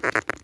Mm-hmm.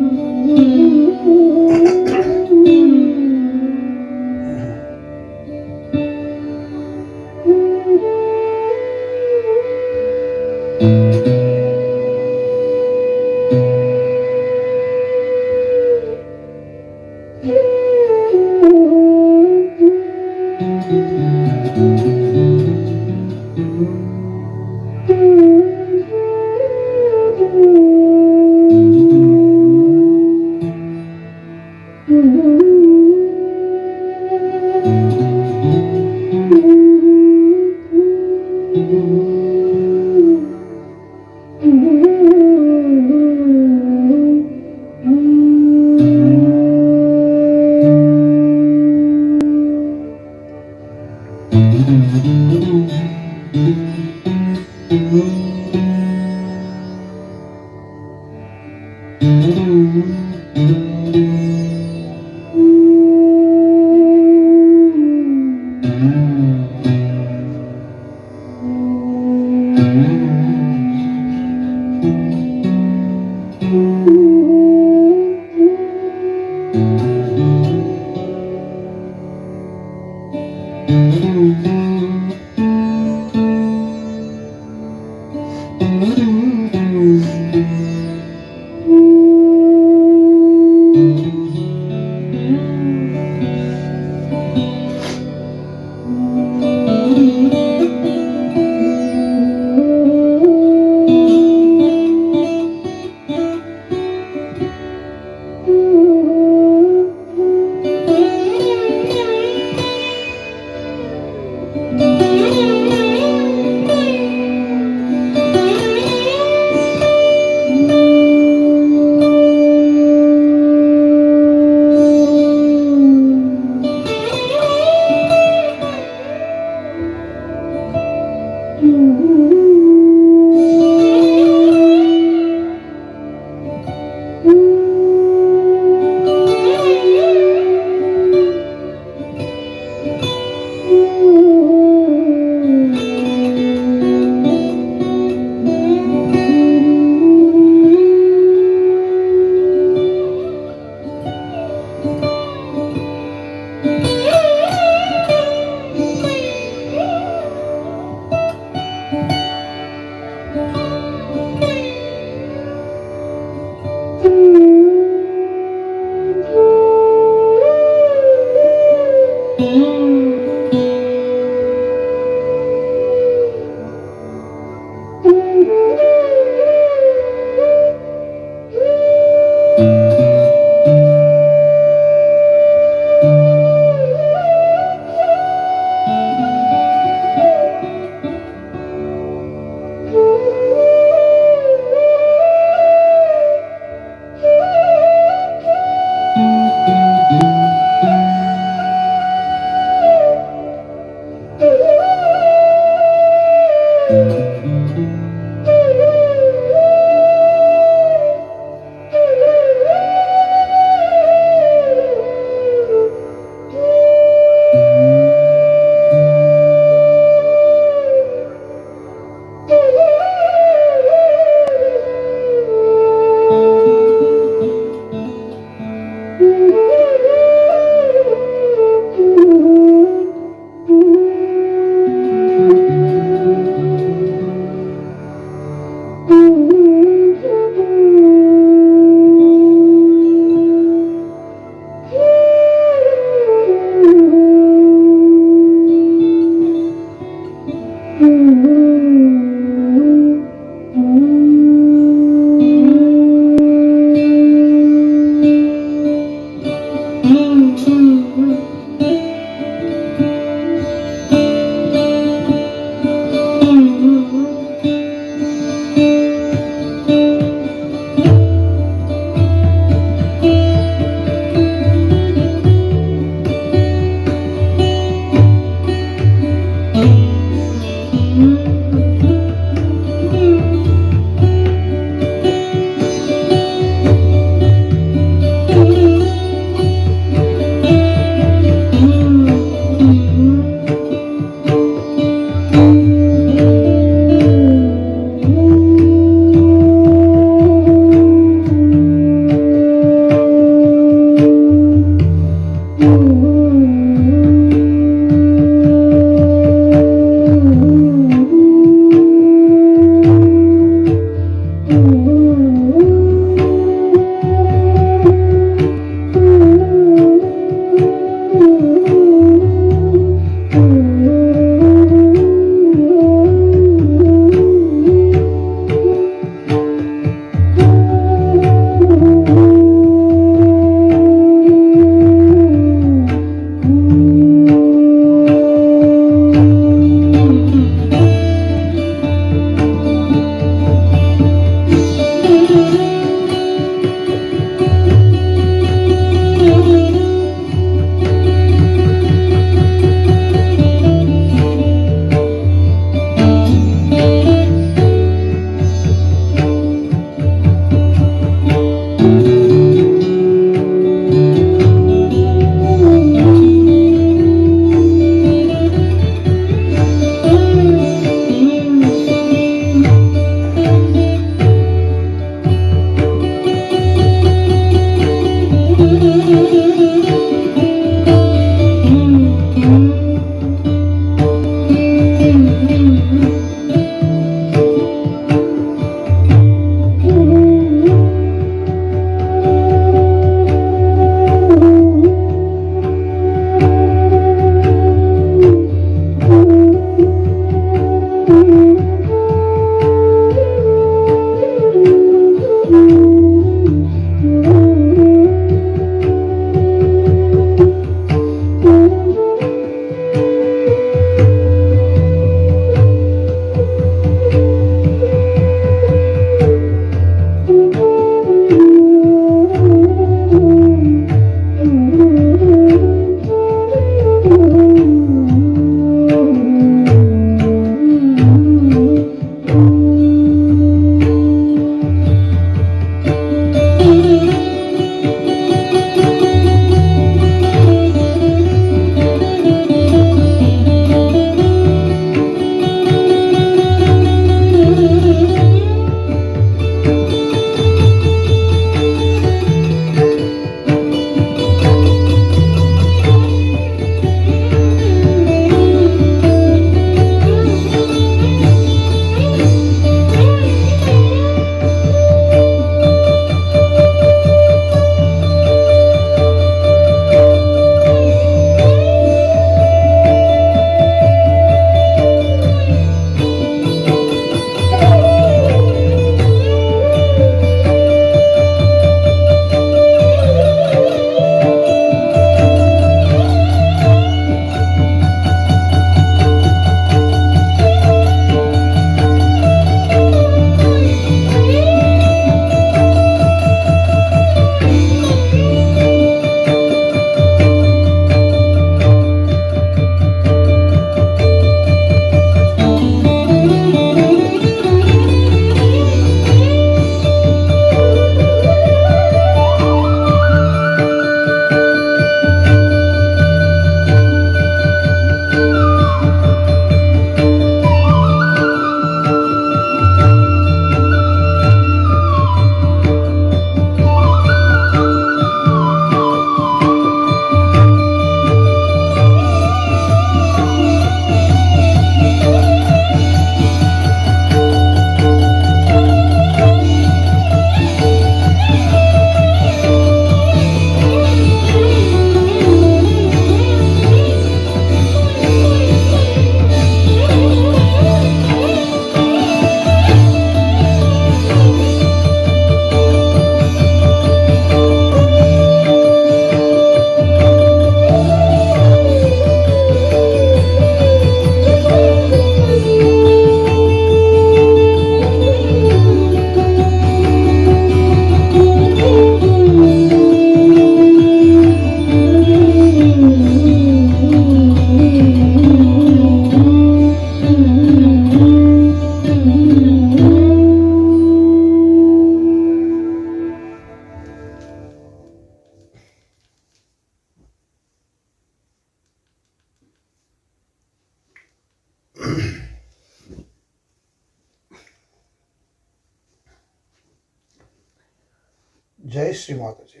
जय श्री माता जी।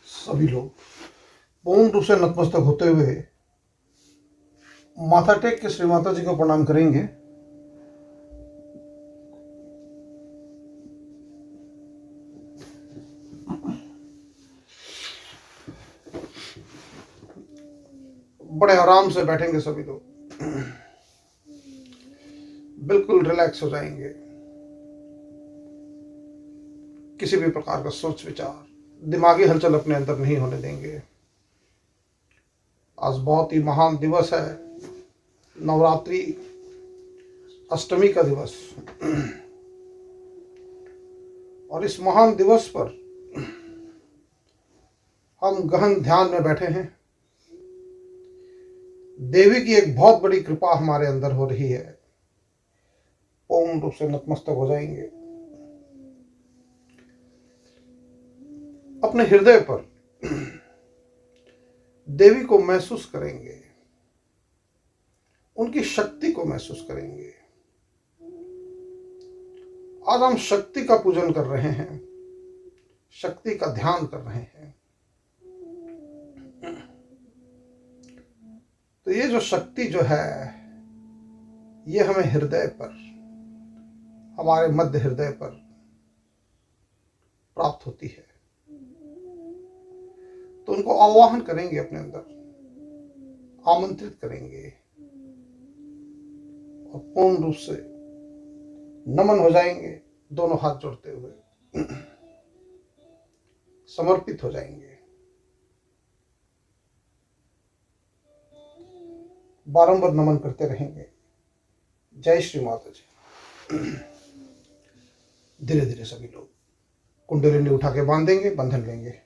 सभी लोग पूर्ण रूप से नतमस्तक होते हुए माथा टेक के श्री माता जी को प्रणाम करेंगे। बड़े आराम से बैठेंगे सभी लोग, बिल्कुल रिलैक्स हो जाएंगे। किसी भी प्रकार का सोच विचार, दिमागी हलचल अपने अंदर नहीं होने देंगे। आज बहुत ही महान दिवस है, नवरात्रि अष्टमी का दिवस। और इस महान दिवस पर हम गहन ध्यान में बैठे हैं। देवी की एक बहुत बड़ी कृपा हमारे अंदर हो रही है। पूर्ण रूप से नतमस्तक हो जाएंगे। अपने हृदय पर देवी को महसूस करेंगे, उनकी शक्ति को महसूस करेंगे। आज हम शक्ति का पूजन कर रहे हैं, शक्ति का ध्यान कर रहे हैं। तो ये जो शक्ति जो है, ये हमें हृदय पर, हमारे मध्य हृदय पर प्राप्त होती है। तो उनको आवाहन करेंगे, अपने अंदर आमंत्रित करेंगे और पूर्ण रूप से नमन हो जाएंगे। दोनों हाथ जोड़ते हुए समर्पित हो जाएंगे। बारंबार नमन करते रहेंगे। जय श्री माता जी। धीरे धीरे सभी लोग कुंडलिनी उठा के बांधेंगे, बंधन लेंगे।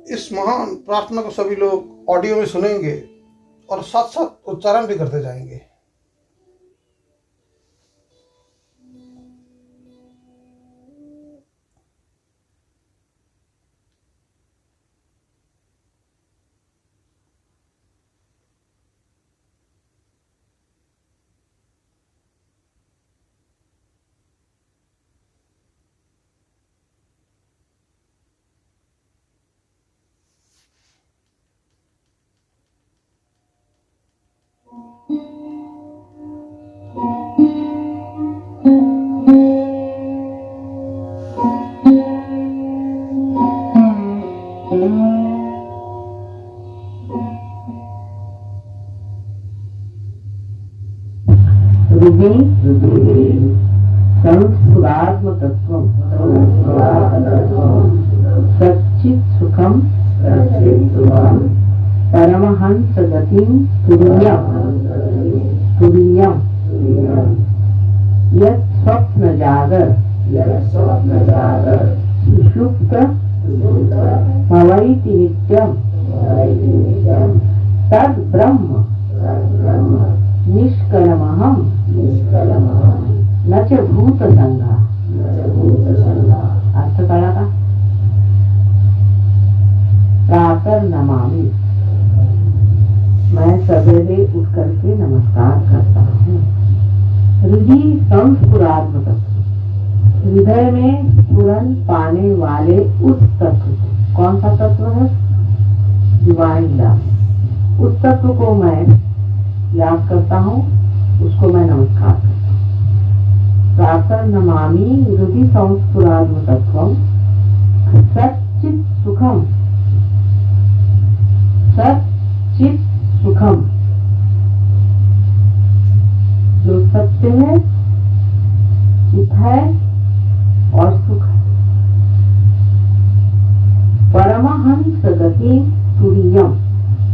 इस महान प्रार्थना को सभी लोग ऑडियो में सुनेंगे और साथ साथ उच्चारण भी करते जाएंगे। संस्फुरात्मतत्वं सच्चित् सुखं परमहंसगतिं तुरीयं यत् स्वप्नजागर सुषुप्त भवैति नित्यं तद् ब्रह्म निष्कलमहं न च भूतसंगा। अर्थ कळा का? प्रातः नमामि, मैं सवेरे उठ करके नमस्कार करता हूँ। हृदय संस्फुरात्मक, हृदय में स्फुरन पाने वाले उस तत्व को, कौन सा तत्व है? Divine love. उस तत्व को मैं याद करता हूँ, उसको मैं नमस्कार करता हूँ। प्रातः नमामि हृदि संस्फुरात्मतत्वं सच्चित् सुखम, सच्चित् सुखम, जो सत्य है, चित है और सुख है। परमहंस गति तुरीयम,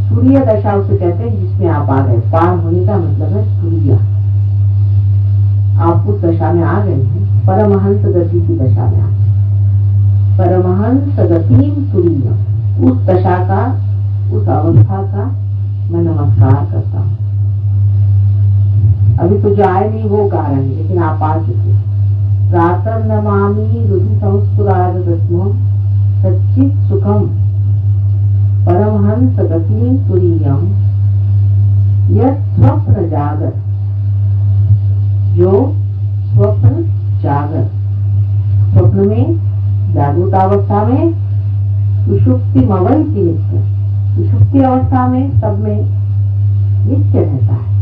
तुरीय दशा उसे कहते हैं जिसमें आप आ गए। पार होने का मतलब है तुरीय। आप उस दशा में आ गए हैं, परमहंस गति की दशा में आ गए। परमहंस गतिम तुरीयम, उस दशा का, उस अवस्था का मैं नमस्कार करता हूँ। अभी तो जो आए नहीं वो गा रहे हैं, लेकिन आप आ चुके। प्रातः नमामि हृदि संस्फुराद दस्मो सच्चित सुखम परमहंस गतिं तुरीयम यत् स्वप्न जागर, जो स्वप्न जागर, स्वप्न में जागृत अवस्था में सुषुप्ति मवल की नित्य, सुषुप्ति अवस्था में सब में नित्य रहता है।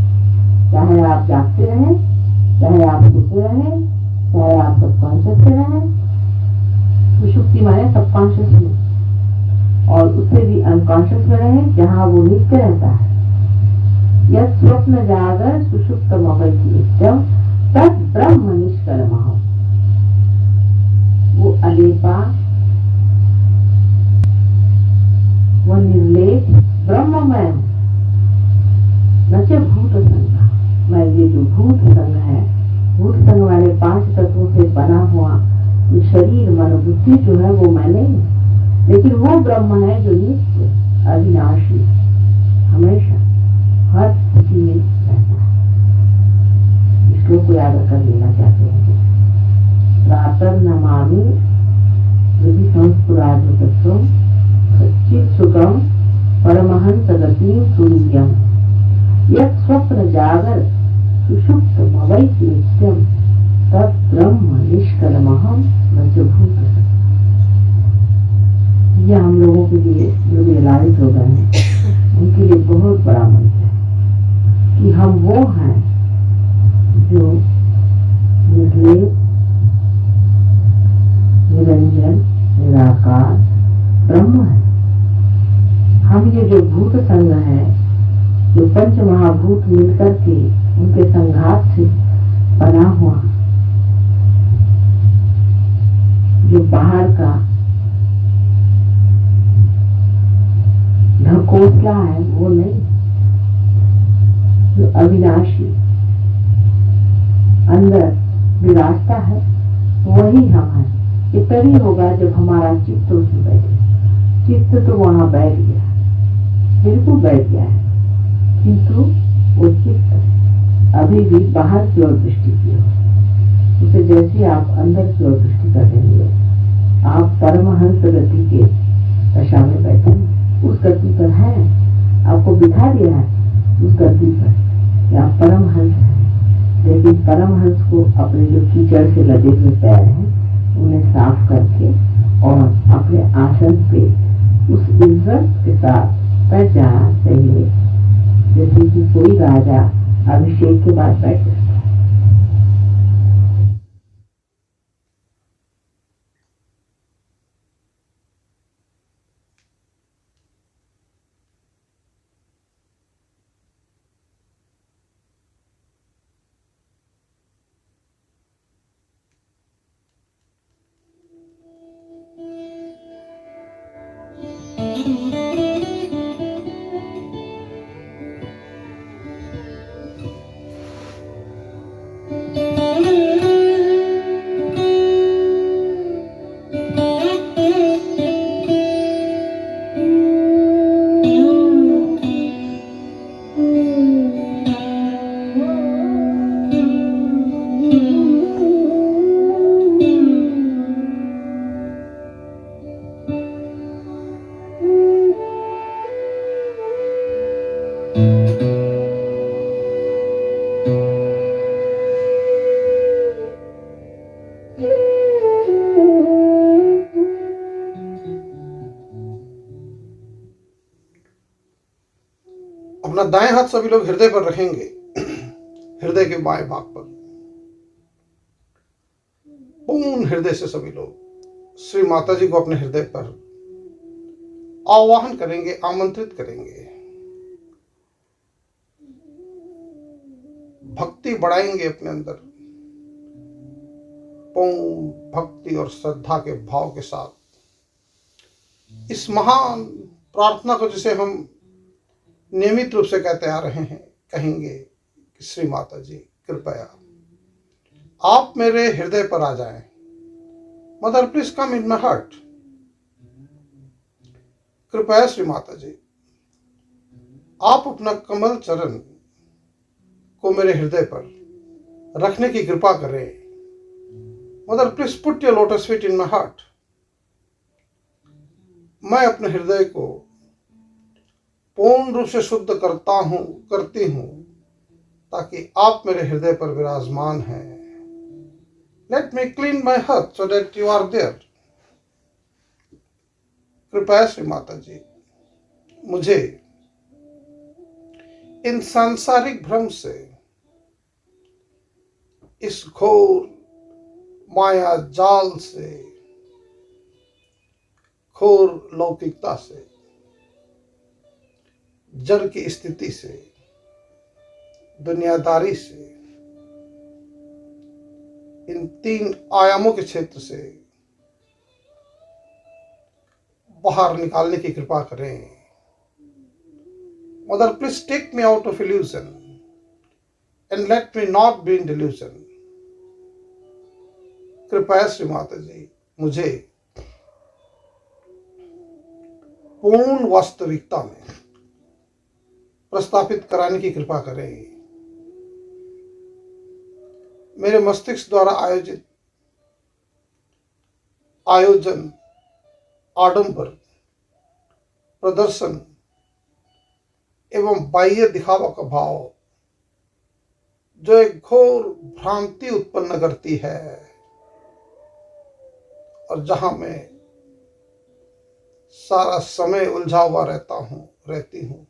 चाहे आप जागते रहें, चाहे आप सोते रहें, चाहे आप सबकॉन्शियस में रहें। सुषुप्ति माने सबकॉन्शियस में, और उससे भी अनकॉन्शियस में रहें, जहाँ वो नित्य रहता है। यह स्वप्न जागर सुषुप्त मवल की नित्यम तत् ब्रह्म निष्कलमः, वो अलेपा, वो निर्लेप ब्रह्ममय, न च भूत संग। मैं ये जो भूत संग है, भूत संग वाले 5 तत्वों से बना हुआ ये शरीर मन बुद्धि जो है वो मैं नहीं, लेकिन वो ब्रह्म है जो नित्य अविनाशी हमेशा हर स्थिति में रहता है। इसको को याद कर लेना चाहते हैं। प्रातः नमामि हृदि संस्फुराद दस्मो सच्चित् सुखम परमहंस गतिं तुरीयम यत् स्वप्न जागर सुषुप्त मवै नित्यम तत् ब्रह्म निष्कलमहं न च भूत संग। यह हम लोगों के लिए जो रियलाइज हो गए हैं, उनके लिए बहुत बड़ा मंत्र है कि हम वो हैं जो निर्लेप, निरंजन, निराकार ब्रह्म है। हम ये जो भूत संग है, जो पंच महाभूत मिलकर के उनके संघात से बना हुआ जो बाहर का ढकोसला है वो नहीं, जो अविनाशी अंदर विरासता है वही हम है। ये तभी होगा जब हमारा चित्त उसमें बैठे। चित्त तो वहां बैठ गया, बिल्कुल बैठ गया है, किंतु वो चित्त अभी भी बाहर की ओर दृष्टि की ओर। उसे जैसे आप अंदर की ओर दृष्टि कर देंगे, आप परमहंस गति के दशा में बैठे, उस गति पर है, आपको बिठा दिया है उस गति पर कि आप परमहंस हैं। लेकिन परमहंस को अपने जो कीचड़ से लदे हुए पैर हैं उन्हें साफ करके और अपने आसन पे उस इज्जत के साथ बैठ जाना चाहिए, जैसे कि कोई राजा अभिषेक के बाद बैठ जाता है। अपना दाएं हाथ सभी लोग हृदय पर रखेंगे, हृदय के बाएं भाग पर। पूर्ण हृदय से सभी लोग श्री माता जी को अपने हृदय पर आवाहन करेंगे, आमंत्रित करेंगे, भक्ति बढ़ाएंगे अपने अंदर। पूर्ण भक्ति और श्रद्धा के भाव के साथ इस महान प्रार्थना को, जिसे हम नियमित रूप से कहते आ रहे हैं, कहेंगे कि श्री माता जी कृपया आप मेरे हृदय पर आ जाएं। Mother please come in my heart, कृपया श्री माता जी, आप अपना कमल चरण को मेरे हृदय पर रखने की कृपा करें। Mother, please put your lotus feet in my heart. मैं अपने हृदय को पूर्ण रूप से शुद्ध करती हूं, ताकि आप मेरे हृदय पर विराजमान हैं। Let me clean my heart so that you are there. कृपया श्री माता जी, मुझे इन सांसारिक भ्रम से, इस घोर माया जाल से, घोर लौकिकता से, जड़ की स्थिति से, दुनियादारी से, इन 3 आयामों के क्षेत्र से बाहर निकालने की कृपा करें। Mother, please take me out of illusion and let me not be in delusion. कृपया श्री माता जी, मुझे पूर्ण वास्तविकता में प्रस्थापित कराने की कृपा करें। मेरे मस्तिष्क द्वारा आयोजन, आडंबर, प्रदर्शन एवं बाह्य दिखावा का भाव जो एक घोर भ्रांति उत्पन्न करती है, और जहां मैं सारा समय उलझा हुआ रहती हूं,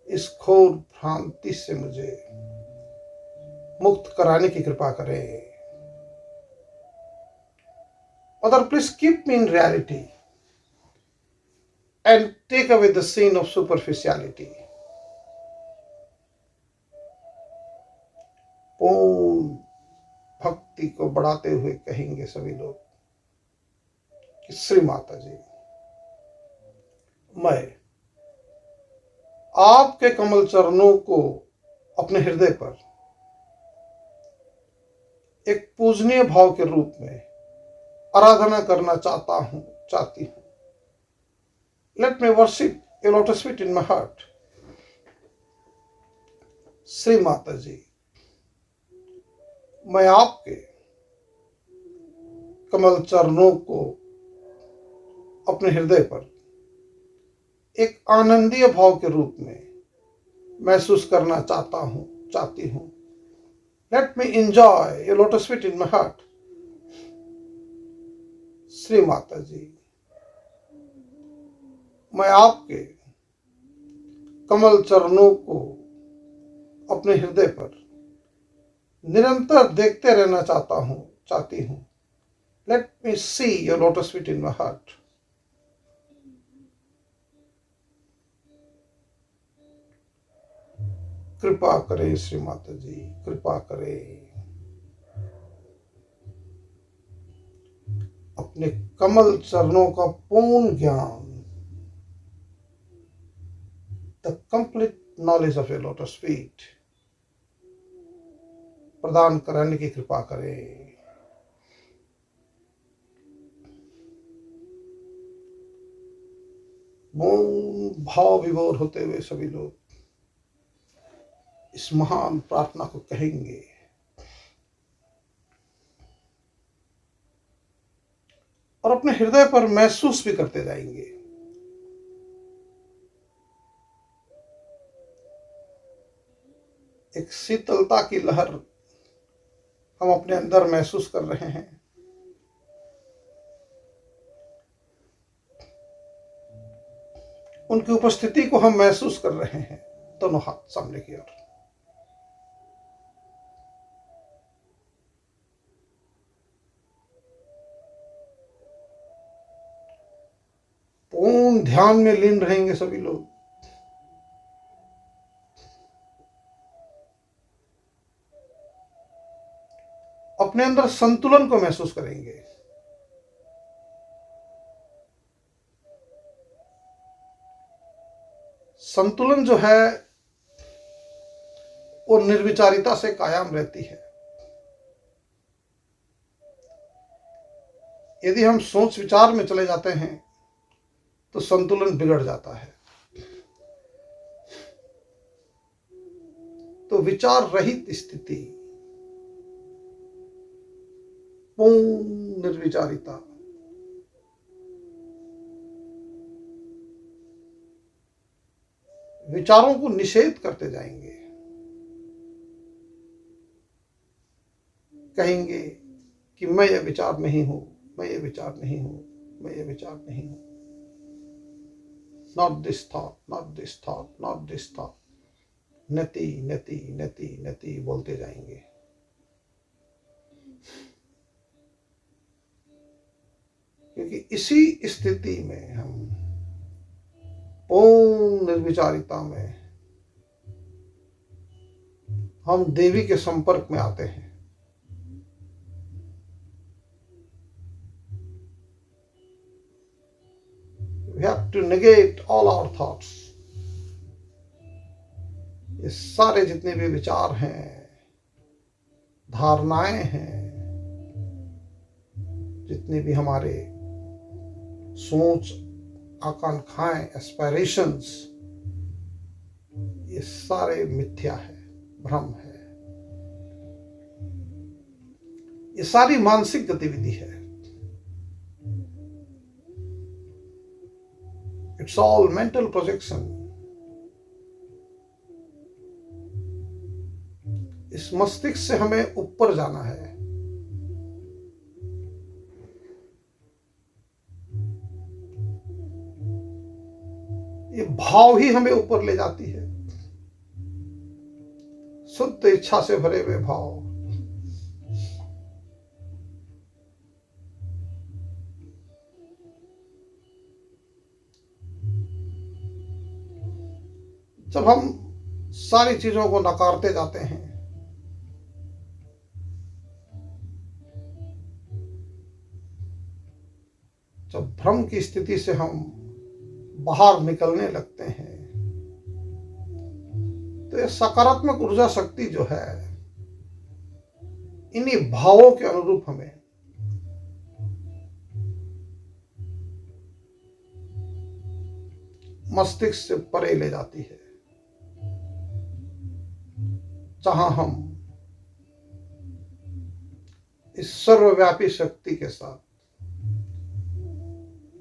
इस घोर भ्रांति से मुझे मुक्त कराने की कृपा करें। Mother, please keep me in reality and take away the sin of superficiality. पूर्ण भक्ति को बढ़ाते हुए कहेंगे सभी लोग कि श्री माता जी, मैं आपके कमल चरणों को अपने हृदय पर एक पूजनीय भाव के रूप में आराधना करना चाहती हूं। Let me worship your lotus feet in my heart. Shri Mata जी, मैं आपके कमल चरणों को अपने हृदय पर एक आनंदीय भाव के रूप में महसूस करना चाहती हूं। Let me enjoy your lotus feet in my heart. Shri Mata जी, मैं आपके कमल चरणों को अपने हृदय पर निरंतर देखते रहना चाहती हूं। Let me see your lotus feet in my heart. कृपा करें श्री माता जी, कृपा करें। अपने कमल चरणों का पूर्ण ज्ञान, the complete knowledge of your lotus feet प्रदान कराने की कृपा करें। मौन भाव विभोर होते हुए सभी लोग इस महान प्रार्थना को कहेंगे। और अपने हृदय पर महसूस भी करते जाएंगे। एक शीतलता की लहर हम अपने अंदर महसूस कर रहे हैं। उनकी उपस्थिति को हम महसूस कर रहे हैं। दोनों हाथ सामने की ओर। पूर्ण ध्यान में लीन रहेंगे सभी लोग। अपने अंदर संतुलन को महसूस करेंगे। संतुलन जो है वो निर्विचारिता से कायम रहती है। यदि हम सोच विचार में चले जाते हैं तो संतुलन बिगड़ जाता है। तो विचार रहित स्थिति, पूर्ण निर्विचारिता, विचारों को निषेध करते जाएंगे। कहेंगे कि मैं ये विचार नहीं हूं, मैं ये विचार नहीं हूं, मैं ये विचार नहीं हूं। Not this thought, not this thought, not this thought. नति नति नति नति बोलते जाएंगे। क्योंकि इसी स्थिति में हम पूर्ण निर्विचारिता में हम देवी के संपर्क में आते हैं। We have to negate all our thoughts. ये सारे जितने भी विचार हैं, धारणाएं हैं, जितने भी हमारे सोच, आकांक्षाएं, एस्पायरेशंस, ये सारे मिथ्या है, भ्रम है। ये सारी मानसिक गतिविधि है। It's all mental projection. इस मस्तिष्क से हमें ऊपर जाना है। ये भाव ही हमें ऊपर ले जाती है। शुद्ध इच्छा से भरे हुए भाव। जब हम सारी चीजों को नकारते जाते हैं, जब भ्रम की स्थिति से हम बाहर निकलने लगते हैं, तो ये सकारात्मक ऊर्जा शक्ति जो है, इन्हीं भावों के अनुरूप हमें मस्तिष्क से परे ले जाती है, जहां हम इस सर्वव्यापी शक्ति के साथ,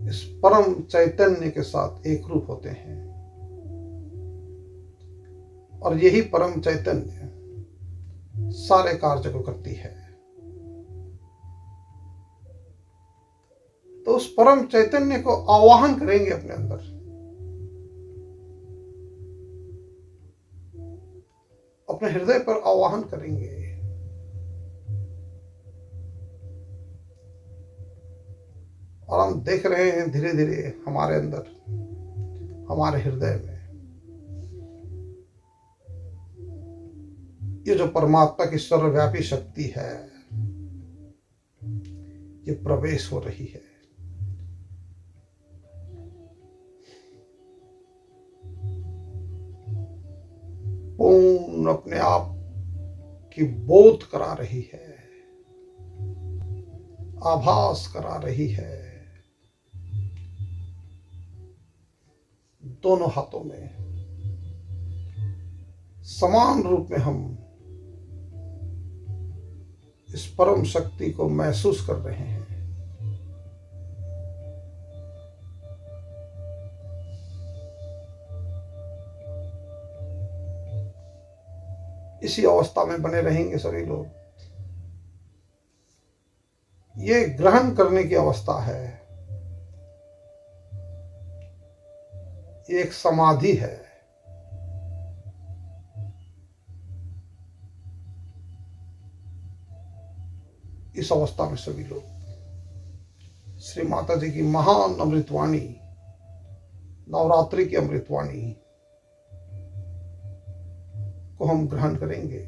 इस परम चैतन्य के साथ एक रूप होते हैं। और यही परम चैतन्य सारे कार्य को करती है। तो उस परम चैतन्य को आवाहन करेंगे अपने अंदर, अपने हृदय पर आवाहन करेंगे। और हम देख रहे हैं धीरे धीरे हमारे अंदर, हमारे हृदय में ये जो परमात्मा की सर्वव्यापी शक्ति है, ये प्रवेश हो रही है। पूर्ण अपने आप की बोध करा रही है, आभास करा रही है। दोनों हाथों में समान रूप में हम इस परम शक्ति को महसूस कर रहे हैं। इसी अवस्था में बने रहेंगे सभी लोग। ये ग्रहण करने की अवस्था है, ये एक समाधि है। इस अवस्था में सभी लोग श्री माता जी की महान अमृतवाणी, नवरात्रि की अमृतवाणी को हम ग्रहण करेंगे।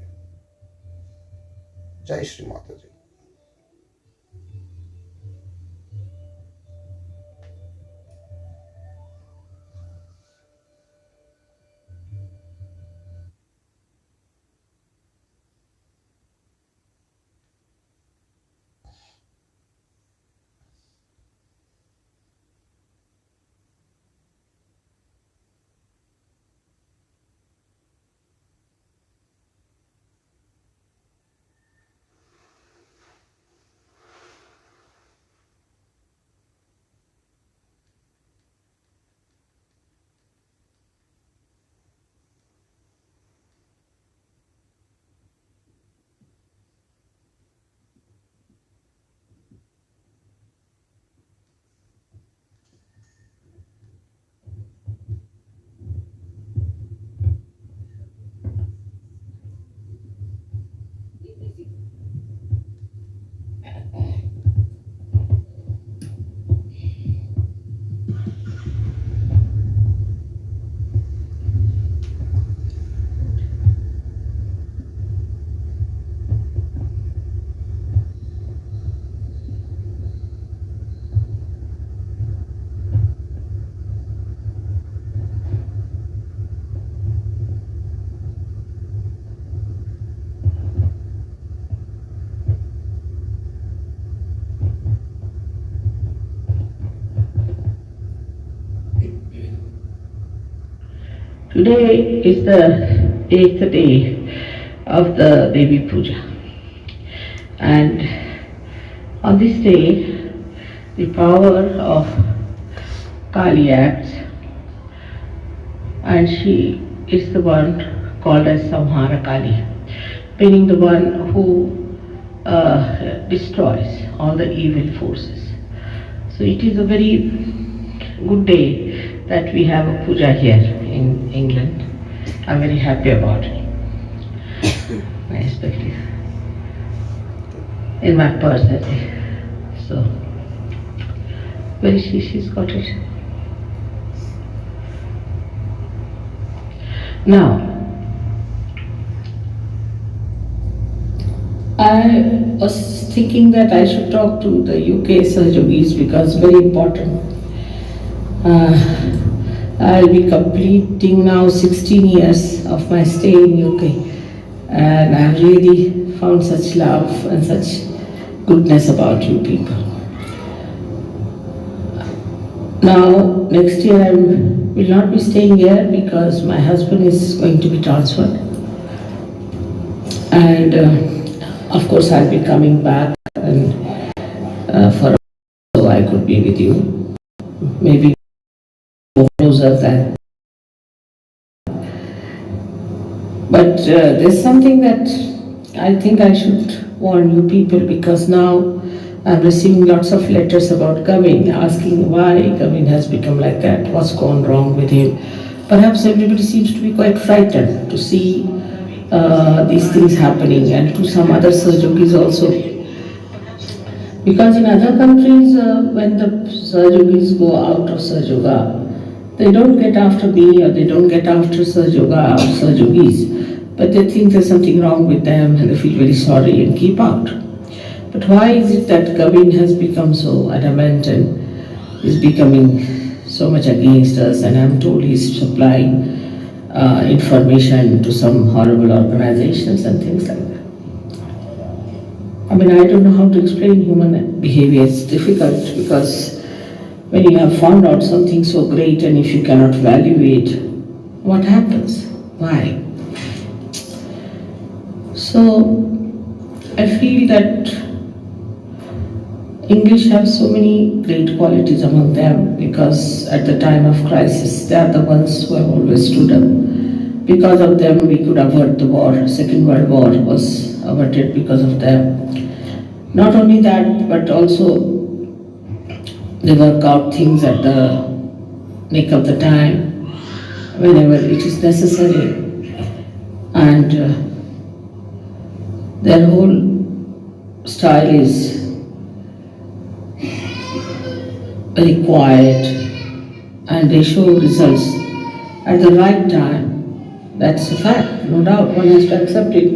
जय श्री माता जी। Today is the 8th day of the Devi Puja, and on this day the power of Kali acts, and she is the one called as Samhara Kali, meaning the one who destroys all the evil forces. So it is a very good day that we have a puja here in England. I'm very happy about it. I expect it in my purse, I think. So, where is she? She's got it. Now, I was thinking that I should talk to the UK Sahajogis because very important. I'll be completing now 16 years of my stay in UK, and I've really found such love and such goodness about you people. Now, next year I will not be staying here because my husband is going to be transferred, and of course I'll be coming back and for so I could be with you, maybe closer than. But there's something that I think I should warn you people, because now I'm receiving lots of letters about Gavin, asking why Gavin has become like that, what's gone wrong with him. Perhaps everybody seems to be quite frightened to see these things happening, and to some other Sahajogis also. Because in other countries, when the Sahajogis go out of Sahajoga, they don't get after me or they don't get after Sahajoga or Sahajogis, but they think there's something wrong with them and they feel very sorry and keep out. But why is it that Gavin has become so adamant and is becoming so much against us, and I'm told he's supplying information to some horrible organizations and things like that. I mean, I don't know how to explain human behavior. It's difficult because when you have found out something so great and if you cannot value it, what happens? Why? So, I feel that English have so many great qualities among them, because at the time of crisis, they are the ones who have always stood up. Because of them, we could avert the war. Second World War was averted because of them. Not only that, but also they work out things at the nick of the time, whenever it is necessary. And their whole style is very quiet, and they show results at the right time. That's a fact, no doubt, one has to accept it.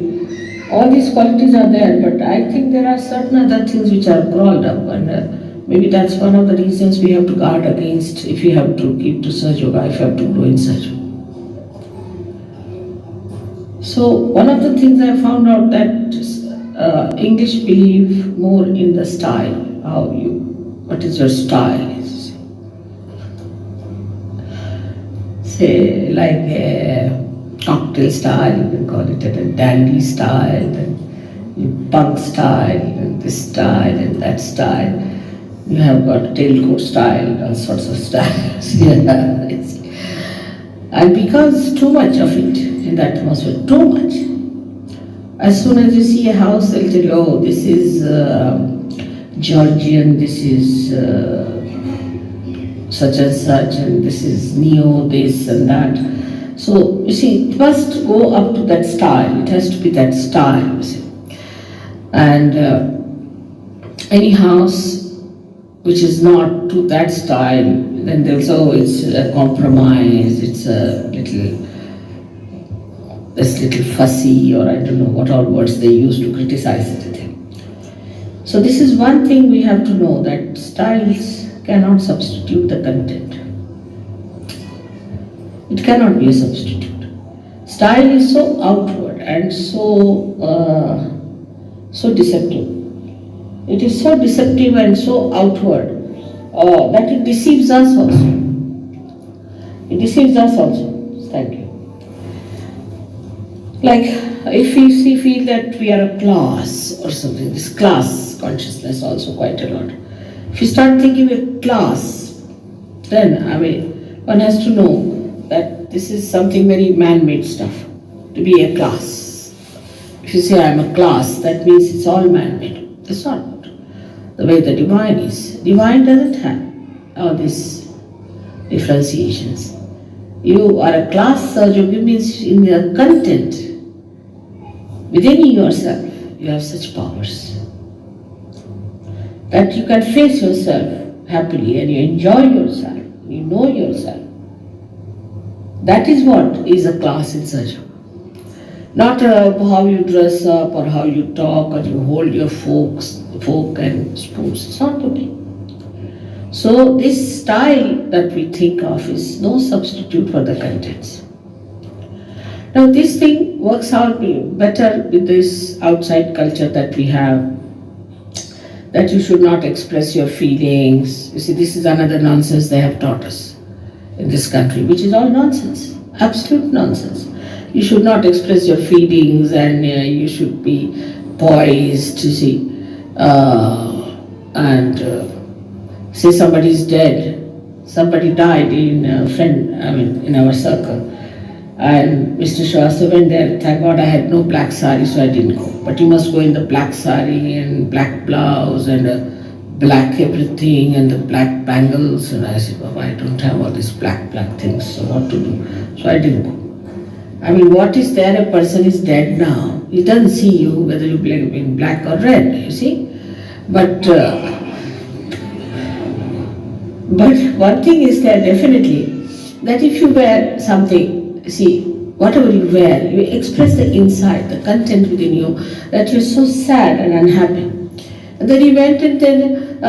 All these qualities are there, but I think there are certain other things which are crawled up, and maybe that's one of the reasons we have to guard against, if we have to keep to Sahaja Yoga, if we have to grow in Sahaja. So one of the things I found out that English believe more in the style, what is your style? Say like a cocktail style, you can call it a dandy style, and punk style, and this style and that style. You have got tailcoat style, all sorts of styles. Yeah. And because too much of it in the atmosphere, too much. As soon as you see a house, they'll tell you, oh, this is Georgian, this is such and such, and this is neo, this and that. So, you see, it must go up to that style. It has to be that style, you see. And any house which is not to that style, then they'll say, oh, it's a compromise, it's a little fussy, or I don't know what all words they use to criticize it. So this is one thing we have to know, that styles cannot substitute the content. It cannot be a substitute. Style is so outward and so deceptive. It is so deceptive and so outward that it deceives us also. It deceives us also. Thank you. Like if we feel that we are a class or something, this class consciousness also quite a lot. If you start thinking we're class, then one has to know that this is something very man-made stuff to be a class. If you say I'm a class, that means it's all man-made. That's not the way the divine is. Divine doesn't have all these differentiations. You are a class Sahaja means in the content within yourself you have such powers that you can face yourself happily and you enjoy yourself, you know yourself. That is what is a class in Sahaja. Not how you dress up or how you talk or you hold your fork and spoons. It's not the way. So this style that we think of is no substitute for the contents. Now this thing works out better with this outside culture that we have, that you should not express your feelings. You see, this is another nonsense they have taught us in this country, which is all nonsense, absolute nonsense. You should not express your feelings and you should be poised, you see, say somebody is dead, somebody died in in our circle, and Mr. Shrivastava went there. Thank God I had no black sari, so I didn't go. But you must go in the black sari and black blouse and black everything and the black bangles. And I said, Baba, I don't have all these black things, so what to do? So I didn't go. What is there? A person is dead now. He doesn't see you whether you be in black or red, you see. But one thing is there definitely, that if you wear something, see, whatever you wear, you express the inside, the content within you, that you're so sad and unhappy. And then he went and then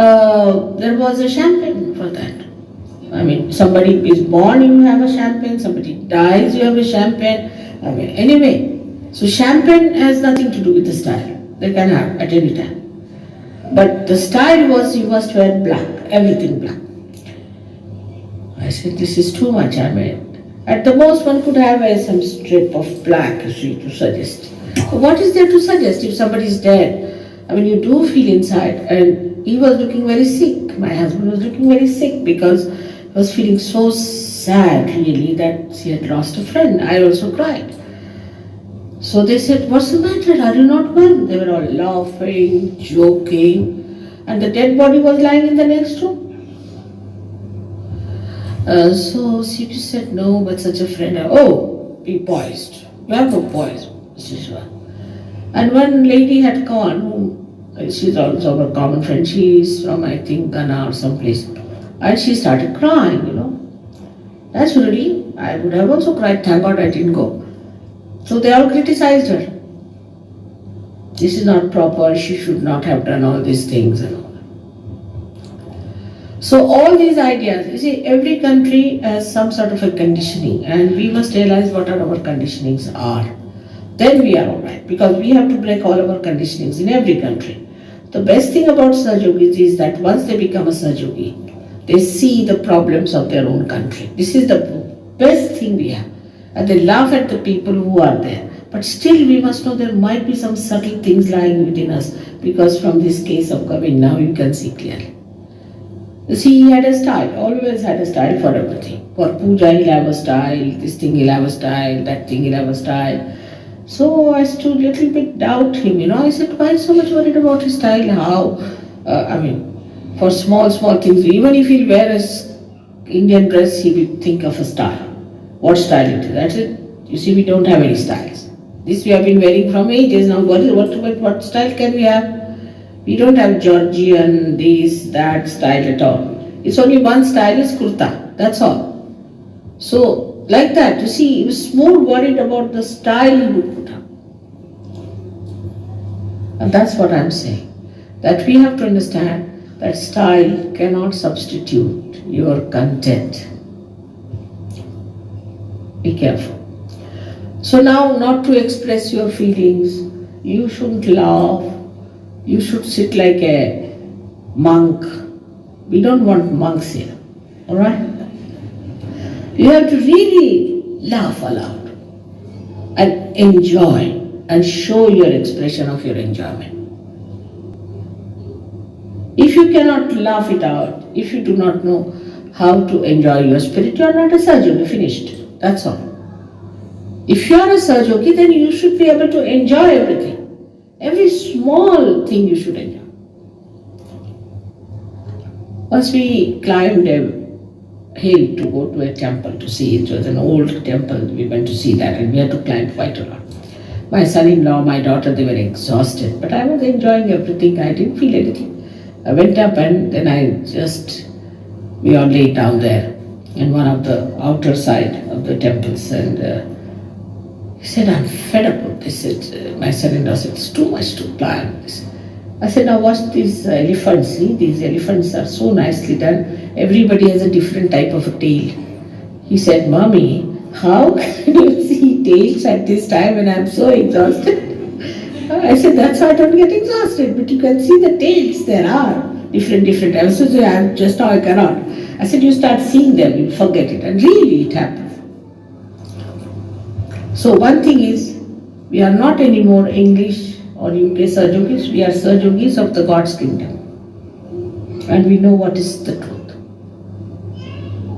there was a champagne for that. Somebody is born, you have a champagne, somebody dies, you have a champagne. Anyway, so champagne has nothing to do with the style. They can have at any time. But the style was you must wear black, everything black. I said, this is too much. At the most one could have some strip of black, you see, to suggest. But what is there to suggest if somebody is dead? You do feel inside. And he was looking very sick. My husband was looking very sick because he was feeling so sad really that he had lost a friend. I also cried. So they said, what's the matter? Are you not well? They were all laughing, joking, and the dead body was lying in the next room. So CP said, no, but such a friend. Oh, be poised. You have no poise, Mr. Shiva. And one lady had gone, she's also a common friend. She's from, I think, Ghana or someplace. And she started crying, Naturally, I would have also cried. Thank God I didn't go. So they all criticized her. This is not proper. She should not have done all these things and all. So all these ideas, you see, every country has some sort of a conditioning, and we must realize what our conditionings are. Then we are alright, because we have to break all our conditionings in every country. The best thing about Sahajogis is that once they become a Sahajogi, they see the problems of their own country. This is the best thing we have. And they laugh at the people who are there. But still we must know there might be some subtle things lying within us, because from this case of Govind now you can see clearly. You see, he had a style, always had a style for everything. For puja he'll have a style, this thing he'll have a style, that thing he'll have a style. So I used to little bit doubt him, I said, why so much worried about his style? How? For small things, even if he'll wear his Indian dress, he will think of a style. What style it is? That's it. You see, we don't have any styles. This we have been wearing from ages now. What style can we have? We don't have Georgian, this, that style at all. It's only one style, is kurta. That's all. So, like that, you see, he was more worried about the style he would put up. And that's what I'm saying. That we have to understand that style cannot substitute your content. Be careful. So now, not to express your feelings, you shouldn't laugh, you should sit like a monk. We don't want monks here, alright? You have to really laugh aloud. and enjoy and show your expression of your enjoyment. If you cannot laugh it out, if you do not know how to enjoy your spirit, you are not a Sahaja, finished. That's all. If you are a Sahaja, then you should be able to enjoy everything. Every small thing you should enjoy. Once we climbed a hill to go to a temple to see. It was an old temple. We went to see that and we had to climb quite a lot. My son-in-law, my daughter, they were exhausted, but I was enjoying everything. I didn't feel anything. I went up and then we all laid down there in one of the outer side of the temples, and he said, I'm fed up with this. My son-in-law said, it's too much to climb. I said, now watch these elephants. See, these elephants are so nicely done. Everybody has a different type of a tail. He said, Mommy, how can you see tails at this time when I'm so exhausted? I said, that's why I don't get exhausted, but you can see the tails there are different. I said, just now I cannot. I said, you start seeing them, you forget it. And really it happened. So one thing is, we are not anymore English or UK Sahajogis, we are Sahajogis of the God's kingdom. And we know what is the truth.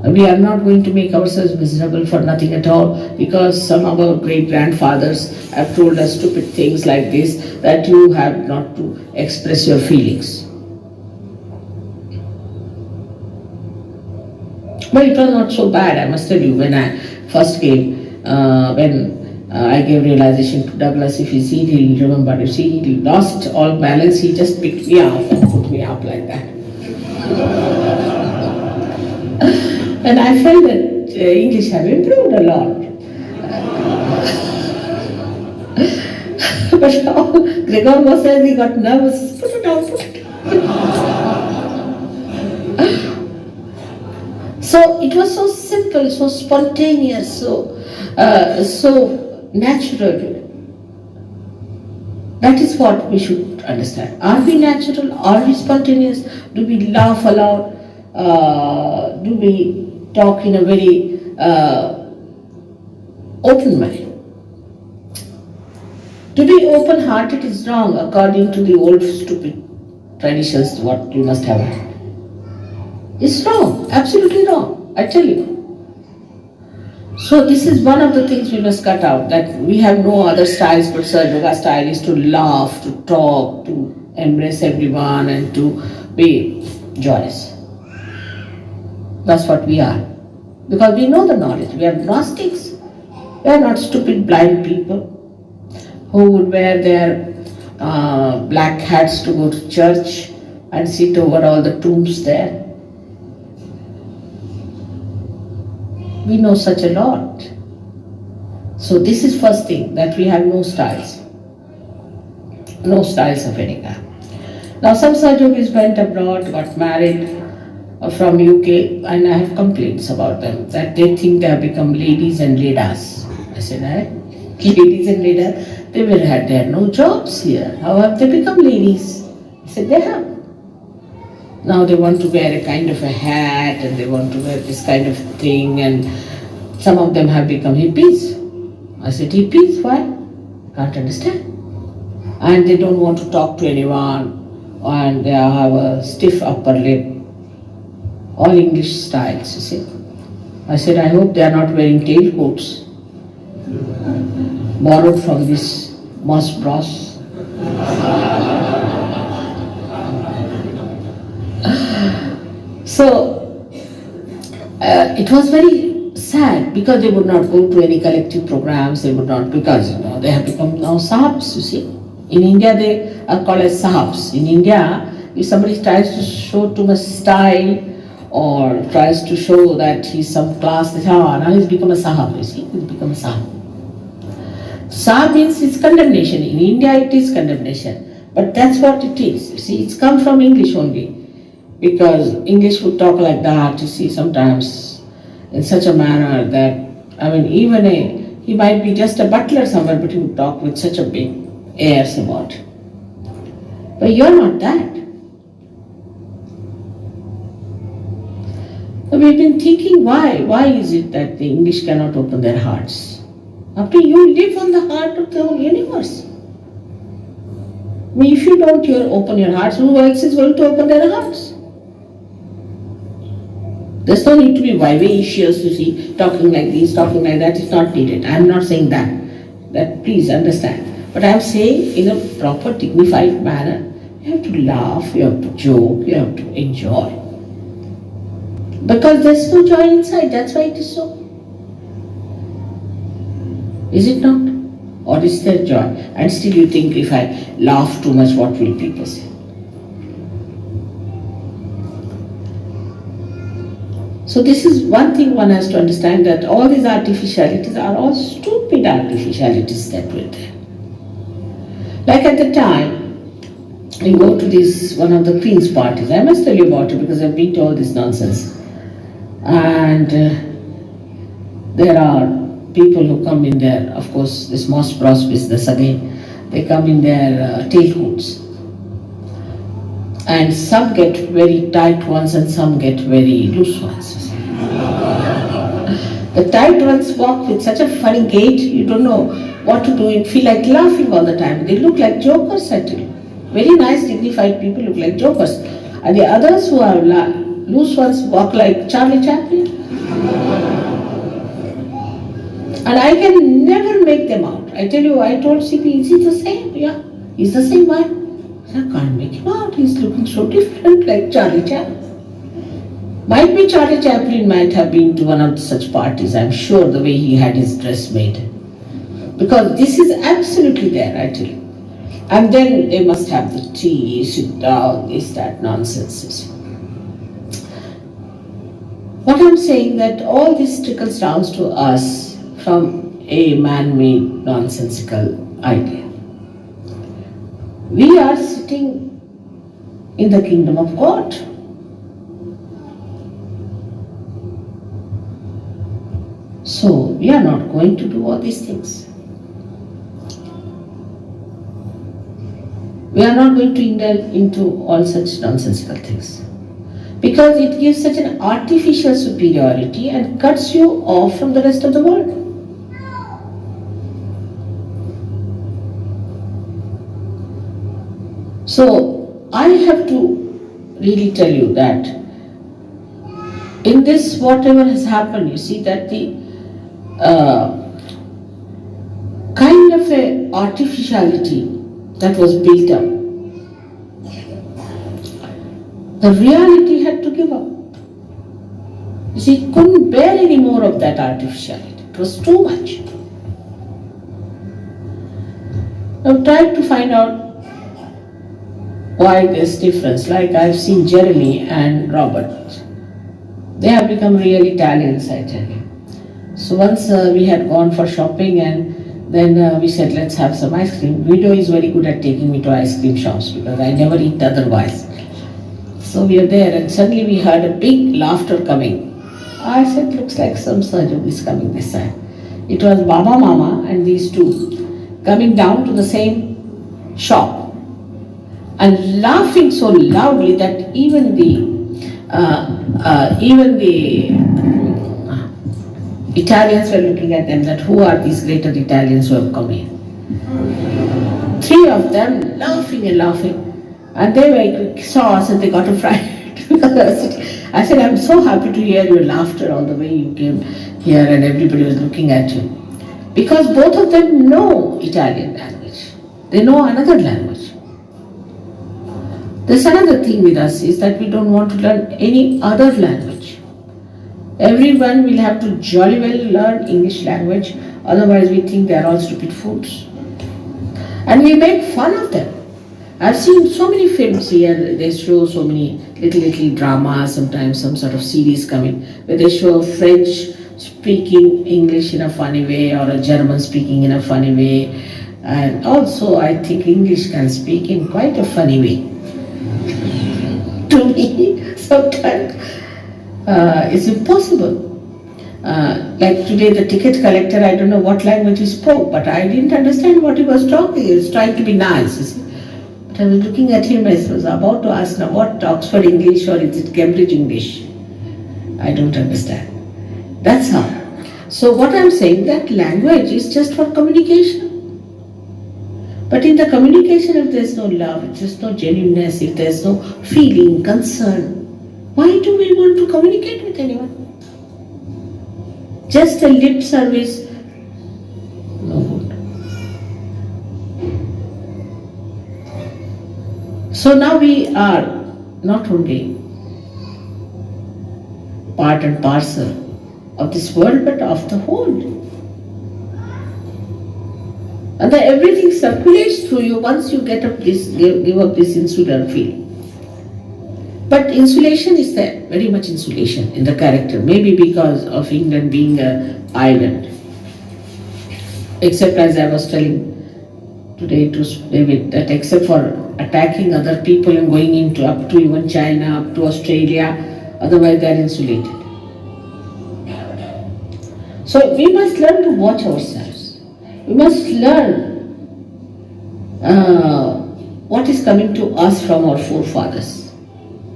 We are not going to make ourselves miserable for nothing at all, because some of our great grandfathers have told us stupid things like this, that you have not to express your feelings. But it was not so bad, I must tell you, when I first came, when I gave realization to Douglas. If you see, he'll remember. You see, he lost all balance, he just picked me up and put me up like that. And I felt that English have improved a lot. But now Gregor was saying he got nervous. Put it down, put it down. So it was so simple, so spontaneous, so natural. That is what we should understand. Are we natural? Are we spontaneous? Do we laugh aloud? Do we talk in a very open mind? To be open-hearted is wrong according to the old stupid traditions, what you must have had. It's wrong, absolutely wrong, I tell you. So this is one of the things we must cut out, that we have no other styles but Sahaja Yoga style is to laugh, to talk, to embrace everyone and to be joyous. That's what we are. Because we know the knowledge. We are Gnostics. We are not stupid blind people who would wear their black hats to go to church and sit over all the tombs there. We know such a lot. So this is first thing, that we have no styles. No styles of any kind. Now some Sahajogis went abroad, got married from UK, and I have complaints about them, that they think they have become ladies and ladas. I said, ladies and ladas, they had no jobs here. How have they become ladies? I said, they have. Now they want to wear a kind of a hat and they want to wear this kind of thing, and some of them have become hippies. I said, hippies? Why? Can't understand. And they don't want to talk to anyone, and they have a stiff upper lip. All English styles, you see. I said, I hope they are not wearing tailcoats borrowed from this Moss Bros. So it was very sad, because they would not go to any collective programs, they would not, because they have become now Sahibs, you see. In India they are called as Sahibs. In India, if somebody tries to show too much style or tries to show that he's some class, now he's become a Sahib, you see, he's become a Sahib. Sahib means it's condemnation. In India it is condemnation, but that's what it is. You see, it's come from English only, because English would talk like that, you see, sometimes in such a manner that, even he might be just a butler somewhere, but he would talk with such a big airs about it. But you're not that. So we've been thinking, why is it that the English cannot open their hearts? After you live on the heart of the whole universe. I mean, if you don't open your hearts, who else is going to open their hearts? There's no need to be vivacious, you see, talking like this, talking like that. It's not needed. I'm not saying that. That please understand. But I'm saying in a proper, dignified manner, you have to laugh, you have to joke, you have to enjoy. Because there's no joy inside, that's why it is so. Is it not? Or is there joy? And still you think, if I laugh too much, what will people say? So this is one thing one has to understand, that all these artificialities are all stupid artificialities that were there. Like at the time, you go to this one of the Queen's parties. I must tell you about it because I've been told this nonsense. And there are people who come in there, of course, this Moss Bros business again, they come in their tailcoats. And some get very tight ones and some get very loose ones. The tight ones walk with such a funny gait, you don't know what to do, you feel like laughing all the time. They look like jokers, I tell you. Very nice, dignified people look like jokers. And the others who are loose ones walk like Charlie Chaplin. And I can never make them out. I tell you, I told CP, is he the same? Yeah, he's the same one. I can't make him out. He's looking so different, like Charlie Chaplin. Might be Charlie Chaplin might have been to one of such parties. I'm sure the way he had his dress made. Because this is absolutely there, I tell you. And then they must have the tea, sit down, this, that nonsense. What I'm saying, that all this trickles down to us from a man-made nonsensical idea. We are sitting in the kingdom of God. So we are not going to do all these things. We are not going to indulge into all such nonsensical things. Because it gives such an artificial superiority and cuts you off from the rest of the world. So I have to really tell you that in this whatever has happened, you see that the kind of a artificiality that was built up, the reality had to give up. You see, it couldn't bear any more of that artificiality. It was too much. I've tried to find out why there's difference. Like I've seen Jeremy and Robert. They have become real Italians, I tell you. So once we had gone for shopping and then we said, let's have some ice cream. Guido is very good at taking me to ice cream shops because I never eat otherwise. So we are there and suddenly we heard a big laughter coming. I said, looks like some surgeon is coming this side. It was Baba Mama and these two coming down to the same shop and laughing so loudly that even the Italians were looking at them, that who are these greater Italians who have come in. Three of them laughing and laughing. And they saw us and they got a fright. I said, I'm so happy to hear your laughter all the way you came here and everybody was looking at you. Because both of them know Italian language. They know another language. There's another thing with us is that we don't want to learn any other language. Everyone will have to jolly well learn English language, otherwise we think they are all stupid fools. And we make fun of them. I've seen so many films here, they show so many little dramas, sometimes some sort of series coming, where they show French speaking English in a funny way or a German speaking in a funny way. And also I think English can speak in quite a funny way. To me, sometimes it's impossible. Like today the ticket collector, I don't know what language he spoke, but I didn't understand what he was talking. He was trying to be nice, you see. But I was looking at him, I was about to ask now what Oxford English or is it Cambridge English? I don't understand. That's how. So what I'm saying, that language is just for communication. But in the communication, if there's no love, if there's no genuineness, if there's no feeling, concern, why do we want to communicate with anyone? Just a lip service, no good. So now we are not only part and parcel of this world, but of the whole. And then everything circulates through you once you give up this insular feel. But insulation is there, very much insulation in the character, maybe because of England being an island. Except, as I was telling today to David, that except for attacking other people and going into up to even China, up to Australia, otherwise they are insulated. So we must learn to watch ourselves. We must learn what is coming to us from our forefathers.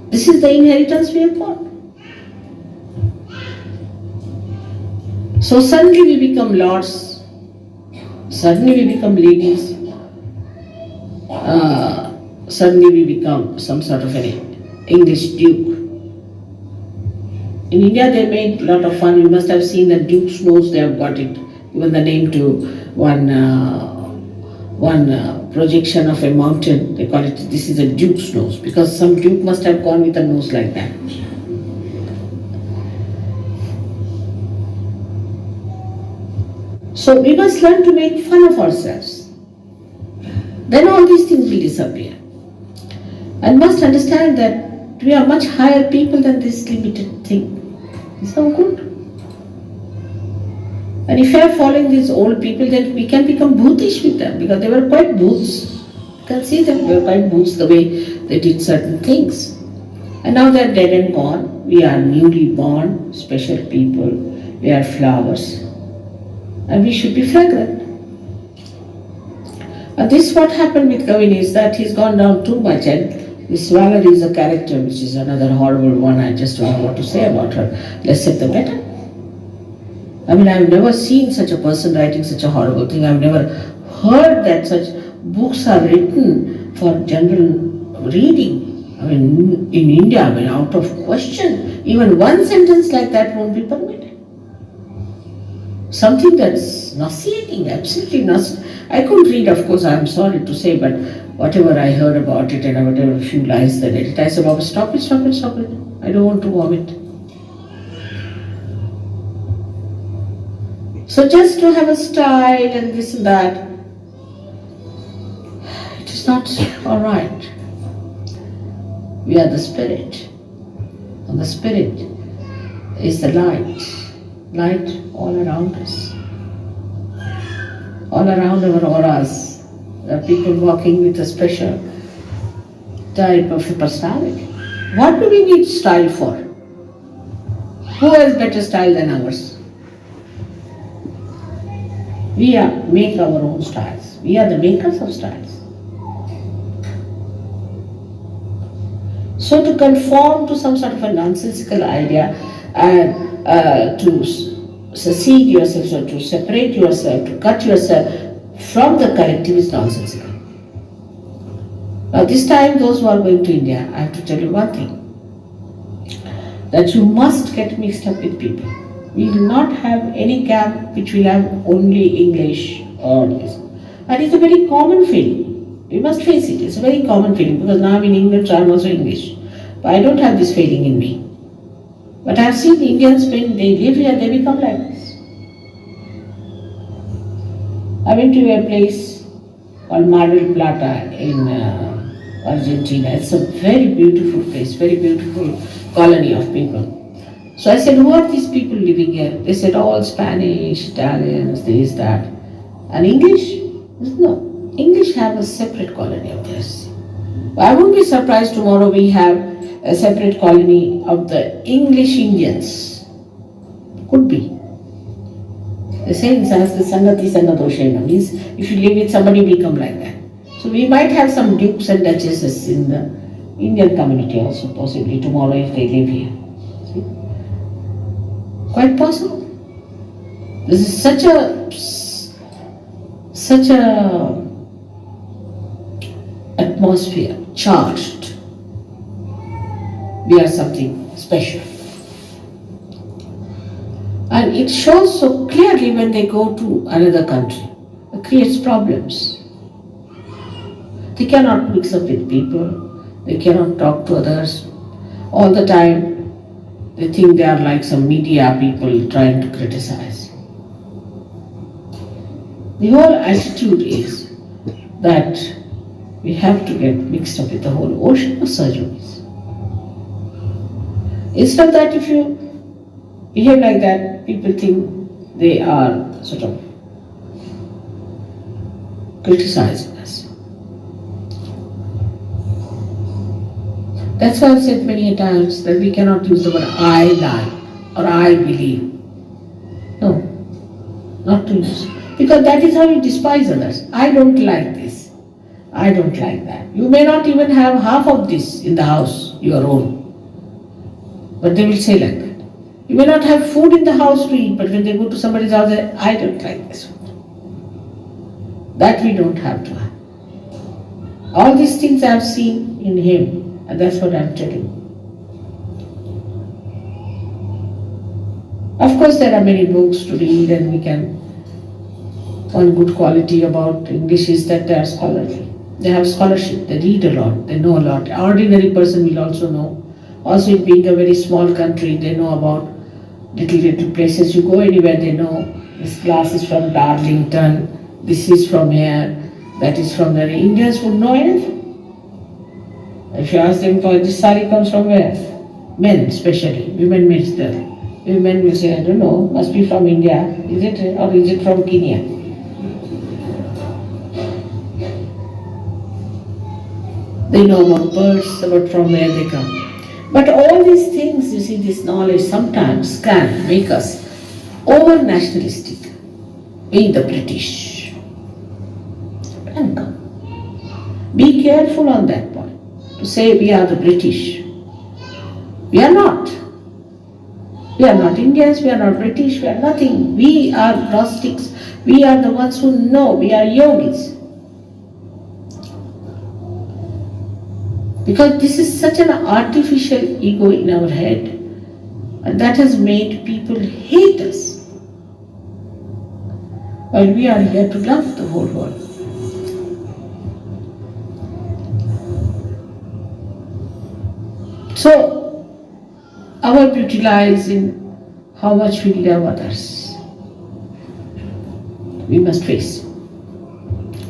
This is the inheritance we have got. So suddenly we become lords, suddenly we become ladies, suddenly we become some sort of an English duke. In India they made a lot of fun. You must have seen the Duke's nose, they have got it, given the name to one projection of a mountain. They call it, this is a Duke's nose, because some Duke must have gone with a nose like that. So we must learn to make fun of ourselves. Then all these things will disappear. And must understand that we are much higher people than this limited thing. It's not good. And if we are following these old people, then we can become bhutish with them, because they were quite bhoots. You can see them, they were quite bhoots the way they did certain things. And now they are dead and gone. We are newly born, special people. We are flowers. And we should be fragrant. And this what happened with Kavin is that he's gone down too much, and this Valerie is a character which is another horrible one. I just don't know what to say about her. Less said the better. I mean, I've never seen such a person writing such a horrible thing. I've never heard that such books are written for general reading. I mean, in India, I mean, out of question, even one sentence like that won't be permitted. Something that's nauseating, absolutely nauseating. I couldn't read, of course, I'm sorry to say, but whatever I heard about it and whatever few lines that I did, I said, Baba, stop it, stop it, stop it. I don't want to vomit. So just to have a style and this and that, it is not all right. We are the spirit, and the spirit is the light all around us, all around our auras. There are people walking with a special type of a personality. What do we need style for? Who has better style than ours? We make our own styles. We are the makers of styles. So to conform to some sort of a nonsensical idea and to secede yourself, so to separate yourself, to cut yourself from the collective is nonsensical. Now this time, those who are going to India, I have to tell you one thing, that you must get mixed up with people. We will not have any camp which will have only English or this. And it's a very common feeling. We must face it. It's a very common feeling, because now I'm in England, so I'm also English. But I don't have this feeling in me. But I have seen the Indians, when they live here, they become like this. I went to a place called Mar del Plata in Argentina. It's a very beautiful place, very beautiful colony of people. So I said, who are these people living here? They said, all Spanish, Italians, this, that. And English? No. English have a separate colony of theirs. I wouldn't be surprised tomorrow we have a separate colony of the English Indians. Could be. They say in Sanskrit, Sangati Sangadoshena, means if you live with somebody, become like that. So we might have some dukes and duchesses in the Indian community also, possibly tomorrow if they live here. See? Quite possible. This is such a atmosphere, charged. We are something special. And it shows so clearly when they go to another country. It creates problems. They cannot mix up with people. They cannot talk to others. All the time, they think they are like some media people trying to criticize. The whole attitude is that we have to get mixed up with the whole ocean of surgeries. Instead of that, if you behave like that, people think they are sort of criticizing us. That's why I've said many times that we cannot use the word I lie or I believe. No, not to use. Because that is how you despise others. I don't like this. I don't like that. You may not even have half of this in the house, your own. But they will say like that. You may not have food in the house to eat, but when they go to somebody's house, they, I don't like this food. That we don't have to have. All these things I have seen in him, and that's what I am telling you. Of course, there are many books to read, and we can. One good quality about English is that they are scholarly. They have scholarship, they read a lot, they know a lot. Ordinary person will also know. Also, it being a very small country, they know about little places. You go anywhere, they know this glass is from Darlington, this is from here, that is from there. Indians would know anything. If you ask them, for this sari comes from where? Men especially, women means there. Women will say, I don't know, must be from India, is it, or is it from Kenya? They know about birds, about from where they come. But all these things, you see, this knowledge sometimes can make us over nationalistic, being the British. And come. Be careful on that point. To say we are the British. We are not. We are not Indians, we are not British, we are nothing. We are Gnostics. We are the ones who know, we are yogis. Because this is such an artificial ego in our head, and that has made people hate us. While we are here to love the whole world. So, our beauty lies in how much we love others. We must face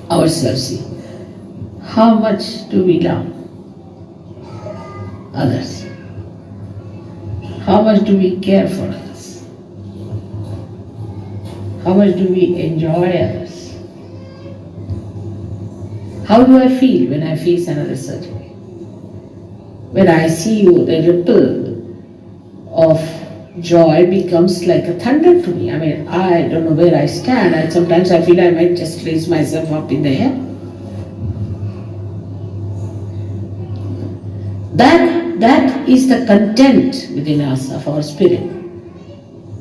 ourselves. See, how much do we love others? How much do we care for others? How much do we enjoy others? How do I feel when I face another surgery? When I see you, the ripple of joy becomes like a thunder to me. I mean, I don't know where I stand, and sometimes I feel I might just raise myself up in the air. That is the content within us of our spirit,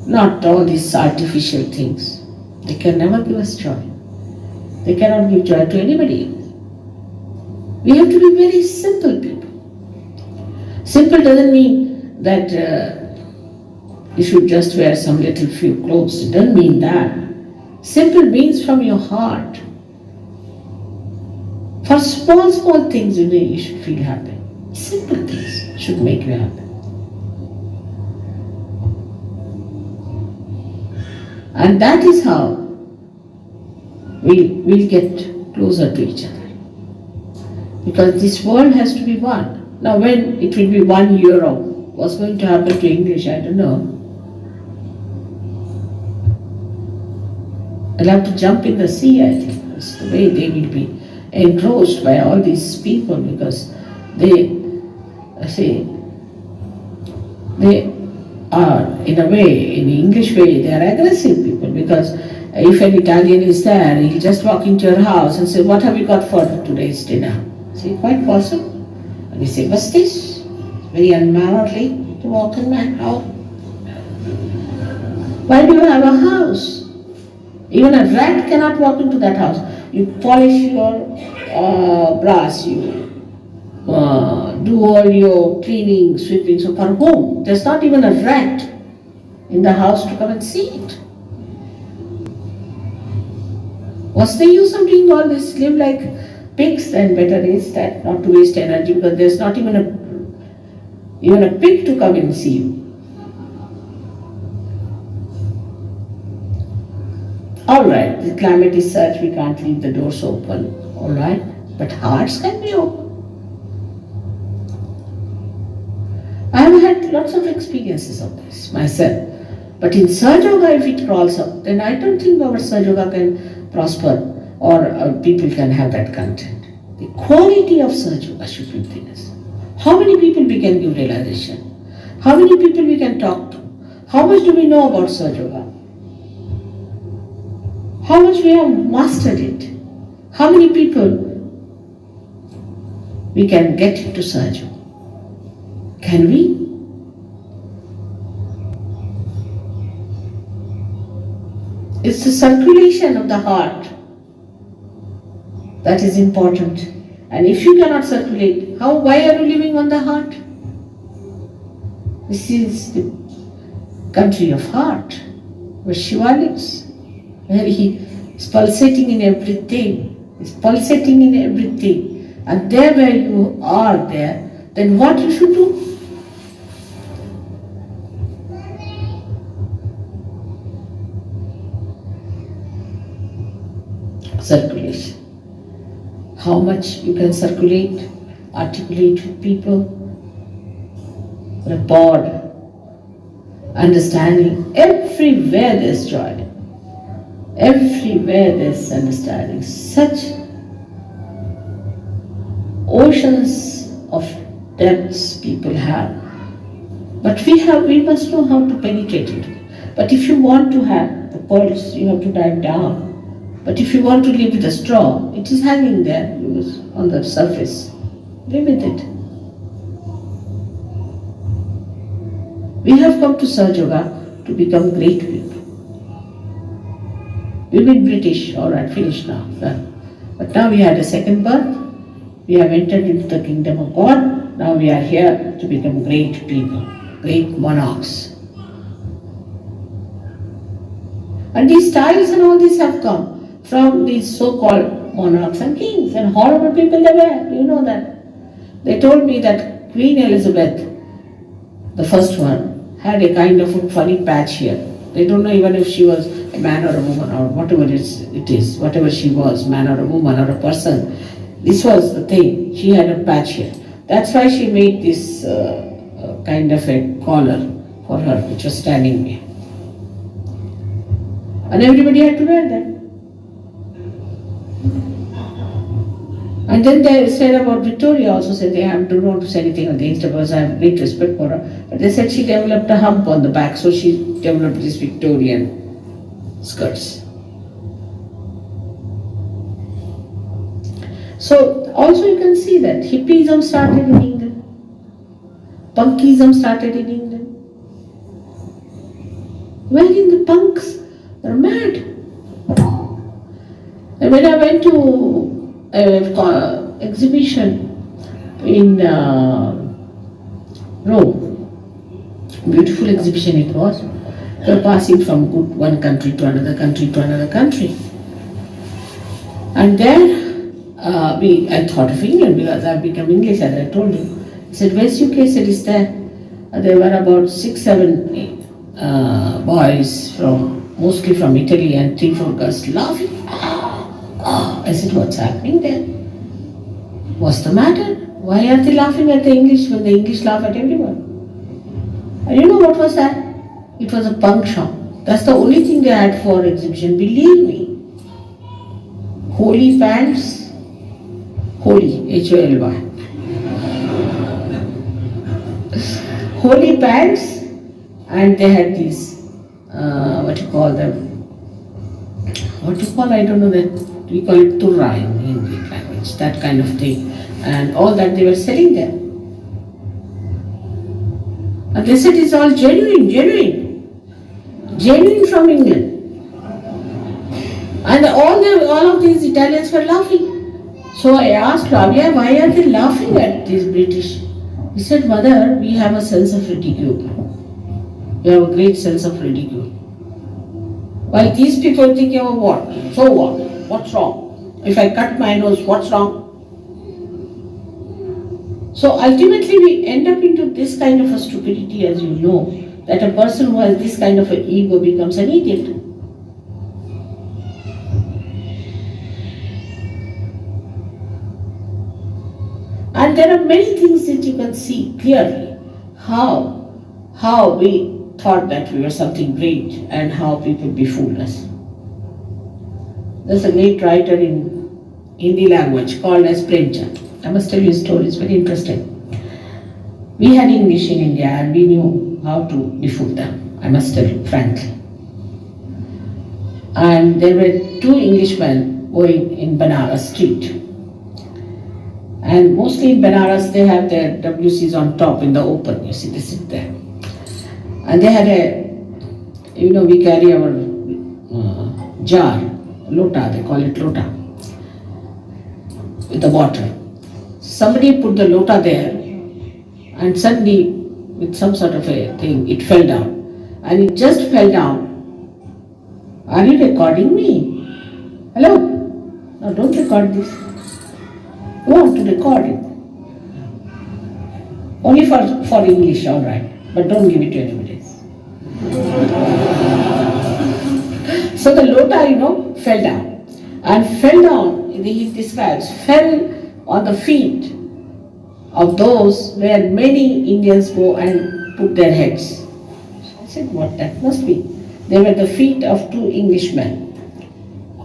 not all these artificial things. They can never give us joy. They cannot give joy to anybody else. We have to be very simple people. Simple doesn't mean that you should just wear some little few clothes. It doesn't mean that. Simple means from your heart. For small things you should feel happy. Simple things should make you happy. And that is how we'll get closer to each other. Because this world has to be one. Now when it will be 1 euro, what's going to happen to English, I don't know. I'll have to jump in the sea, I think. That's the way they will be engrossed by all these people, because they are, in a way, in the English way, they are aggressive people, because if an Italian is there, he'll just walk into your house and say, what have you got for today's dinner? See, quite possible. And we say, what's this? Very unmannerly to walk in my house. Why do you have a house? Even a rat cannot walk into that house. You polish your brass, you do all your cleaning, sweeping, so for whom? There's not even a rat in the house to come and see it. What's the use of doing all this? Live like pigs, then better is that, not to waste energy, because there's not even a pig to come and see you. Alright, the climate is such we can't leave the doors open, alright, but hearts can be open. I have had lots of experiences of this myself, but in Sahaja, if it crawls up, then I don't think our Sahaja can prosper or people can have that content. The quality of Sahaja should be thinness. How many people we can give realization? How many people we can talk to? How much do we know about Sahaja? How much we have mastered it? How many people we can get into Sahaja? Can we? It's the circulation of the heart that is important. And if you cannot circulate, why are you living on the heart? This is the country of heart, where Shiva lives, where he is pulsating in everything, And there where you are there, then what you should do? Circulation. How much you can circulate, articulate with people, rapport, understanding. Everywhere there's joy. Everywhere there's understanding. Such oceans of depths people have. But we must know how to penetrate it. But if you want to have the pearls, you have to dive down. But if you want to live with a straw, it is hanging there on the surface. Live with it. We have come to Sahaja to become great people. We've been British, alright, finished now. Done. But now we had a second birth. We have entered into the kingdom of God. Now we are here to become great people, great monarchs. And these styles and all this have come from these so-called monarchs and kings, and horrible people they were, you know that. They told me that Queen Elizabeth, the first one, had a kind of a funny patch here. They don't know even if she was a man or a woman or whatever it is, whatever she was, man or a woman or a person. This was the thing, she had a patch here. That's why she made this kind of a collar for her, which was standing there. And everybody had to wear that. And then they said about Victoria also, said they don't want to say anything against her because I have great respect for her. But they said she developed a hump on the back, so she developed these Victorian skirts. So also you can see that hippiesm started in England. Punkism started in England. Wherein the punks are mad. And when I went to exhibition in Rome, beautiful exhibition it was. We were passing from one country to another country to another country. And there I thought of England because I've become English, as I told you. I said, where's UK? I said, it's there. There were about 6-7 boys mostly from Italy, and 3-4 girls laughing. I said, what's happening there? What's the matter? Why are they laughing at the English when the English laugh at everyone? And you know what was that? It was a punk shop. That's the only thing they had for exhibition, believe me. Holy pants, holy, H-O-L-Y. Holy pants, and they had these, what you call them? I don't know that. We call it turra in Hindi language, that kind of thing. And all that they were selling there. And they said it's all genuine from England. And all of these Italians were laughing. So I asked Flavia, why are they laughing at these British? He said, Mother, we have a sense of ridicule. We have a great sense of ridicule. While these people are thinking, oh what? So what? What's wrong? If I cut my nose, what's wrong? So ultimately we end up into this kind of a stupidity, as you know, that a person who has this kind of an ego becomes an idiot. And there are many things that you can see clearly how we thought that we were something great and how people befooled us. There's a great writer in Hindi language called as Premchand. I must tell you his story, it's very interesting. We had English in India and we knew how to befool them, I must tell you frankly. And there were two Englishmen going in Banaras street. And mostly in Banaras they have their WCs on top in the open, you see, they sit there. And they had we carry our jar, lota, they call it lota, with the water. Somebody put the lota there and suddenly with some sort of a thing, it fell down. And it just fell down. Are you recording me? Hello? No, don't record this. You want to record it. Only for English, alright. But don't give it to anybody else. So the lota, fell down. And fell down, he describes, fell on the feet of those where many Indians go and put their heads. I said, what that must be? They were the feet of two Englishmen.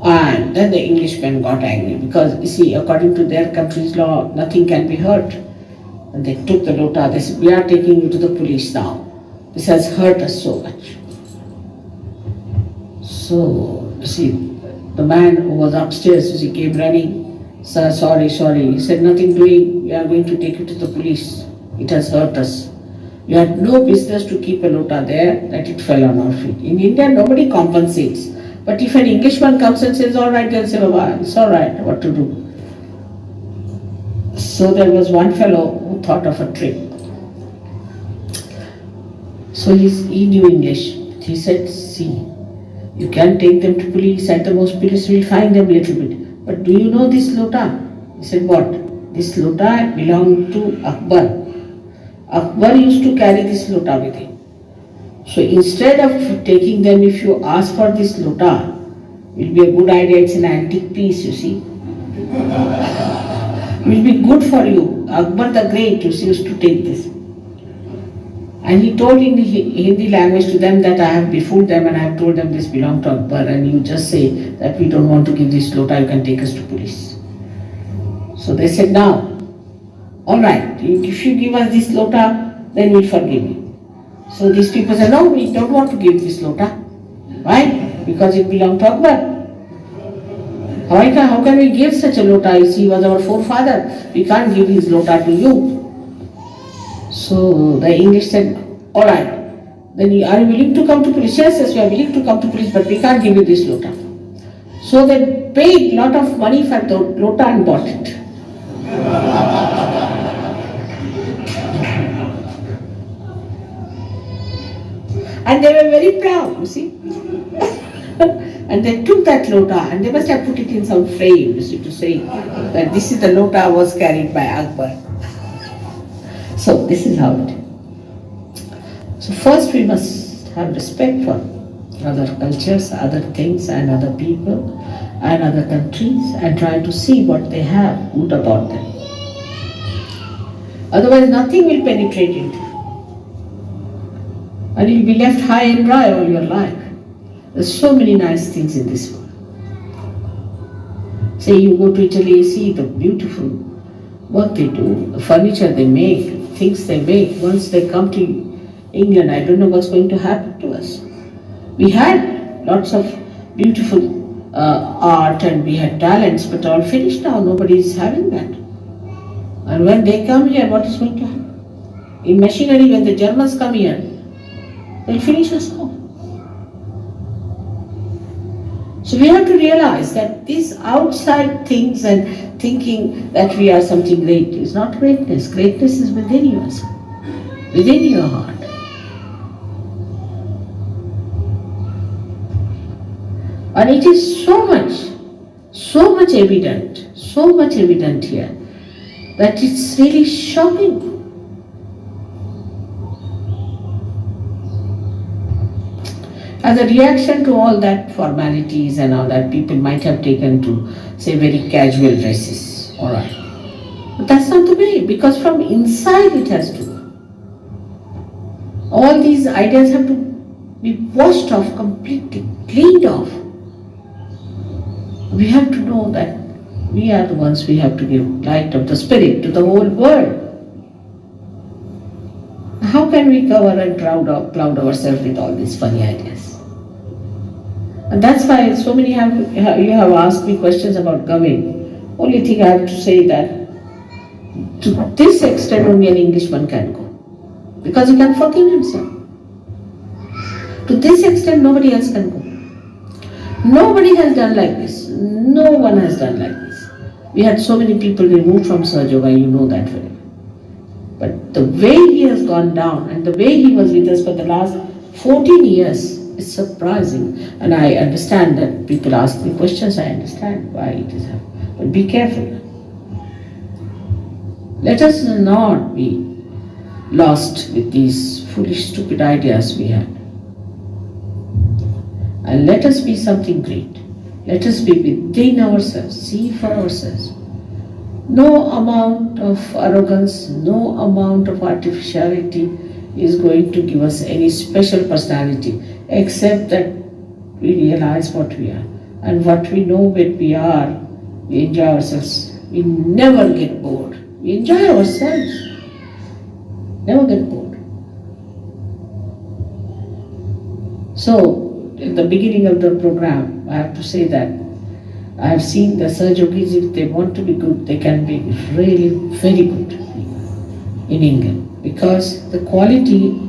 And then the Englishmen got angry because, you see, according to their country's law, nothing can be hurt. And they took the lota, they said, we are taking you to the police now. This has hurt us so much. So, you see, the man who was upstairs, came running. Sir, sorry. He said, nothing doing, we are going to take you to the police. It has hurt us. You had no business to keep a lota there, that it fell on our feet. In India, nobody compensates. But if an Englishman comes and says, alright, they'll say, Baba, it's alright, what to do? So there was one fellow who thought of a trick. So he knew English. He said, see, you can take them to police, at the most police will find them a little bit. But do you know this lota? He said, what? This lota belonged to Akbar. Akbar used to carry this lota with him. So instead of taking them, if you ask for this lota, it will be a good idea, it's an antique piece, you see. It will be good for you. Akbar the Great used to take this. And he told in Hindi language to them that I have befooled them and I have told them this belonged to Akbar, and you just say that we don't want to give this lota, you can take us to police. So they said, now, alright, if you give us this lota, then we'll forgive you. So these people said, no, we don't want to give this lota. Why? Because it belonged to Akbar. How can we give such a lota? You see, he was our forefather. We can't give his lota to you. So the English said, alright, then are you willing to come to police? Yes, we are willing to come to police, but we can't give you this lota. So they paid a lot of money for the lota and bought it. And they were very proud, you see. And they took that lota and they must have put it in some frame, you see, to say that this is the lota was carried by Akbar. So this is how it is. So first we must have respect for other cultures, other things and other people and other countries and try to see what they have good about them. Otherwise nothing will penetrate into you. And you'll be left high and dry all your life. There's so many nice things in this world. Say you go to Italy, see the beautiful work they do, the furniture they make, things they make. Once they come to England, I don't know what's going to happen to us. We had lots of beautiful art and we had talents, but all finished now. Nobody is having that. And when they come here, what is going to happen? In machinery, when the Germans come here, they'll finish us off. So we have to realize that these outside things and thinking that we are something great is not greatness. Greatness is within yourself, within your heart. And it is so much evident here that it's really shocking. As a reaction to all that formalities and all that, people might have taken to say very casual dresses, alright. But that's not the way, because from inside it has to. All these ideas have to be washed off completely, cleaned off. We have to know that we are the ones we have to give light of the Spirit to the whole world. How can we cover and cloud ourselves with all these funny ideas? And that's why so many you have asked me questions about Gavin. Only thing I have to say that to this extent only an Englishman can go. Because he can forgive himself. To this extent nobody else can go. Nobody has done like this. No one has done like this. We had so many people removed from Sahaja, you know that very well. But the way he has gone down and the way he was with us for the last 14 years is surprising. And I understand that people ask me questions, I understand why it is happening. But be careful. Let us not be lost with these foolish, stupid ideas we had. And let us be something great. Let us be within ourselves, see for ourselves. No amount of arrogance, no amount of artificiality is going to give us any special personality, except that we realize what we are. And what we know what we are, we enjoy ourselves. We never get bored. We enjoy ourselves. Never get bored. So, in the beginning of the program, I have to say that I have seen the Sahajogis, if they want to be good, they can be really very good in England, because the quality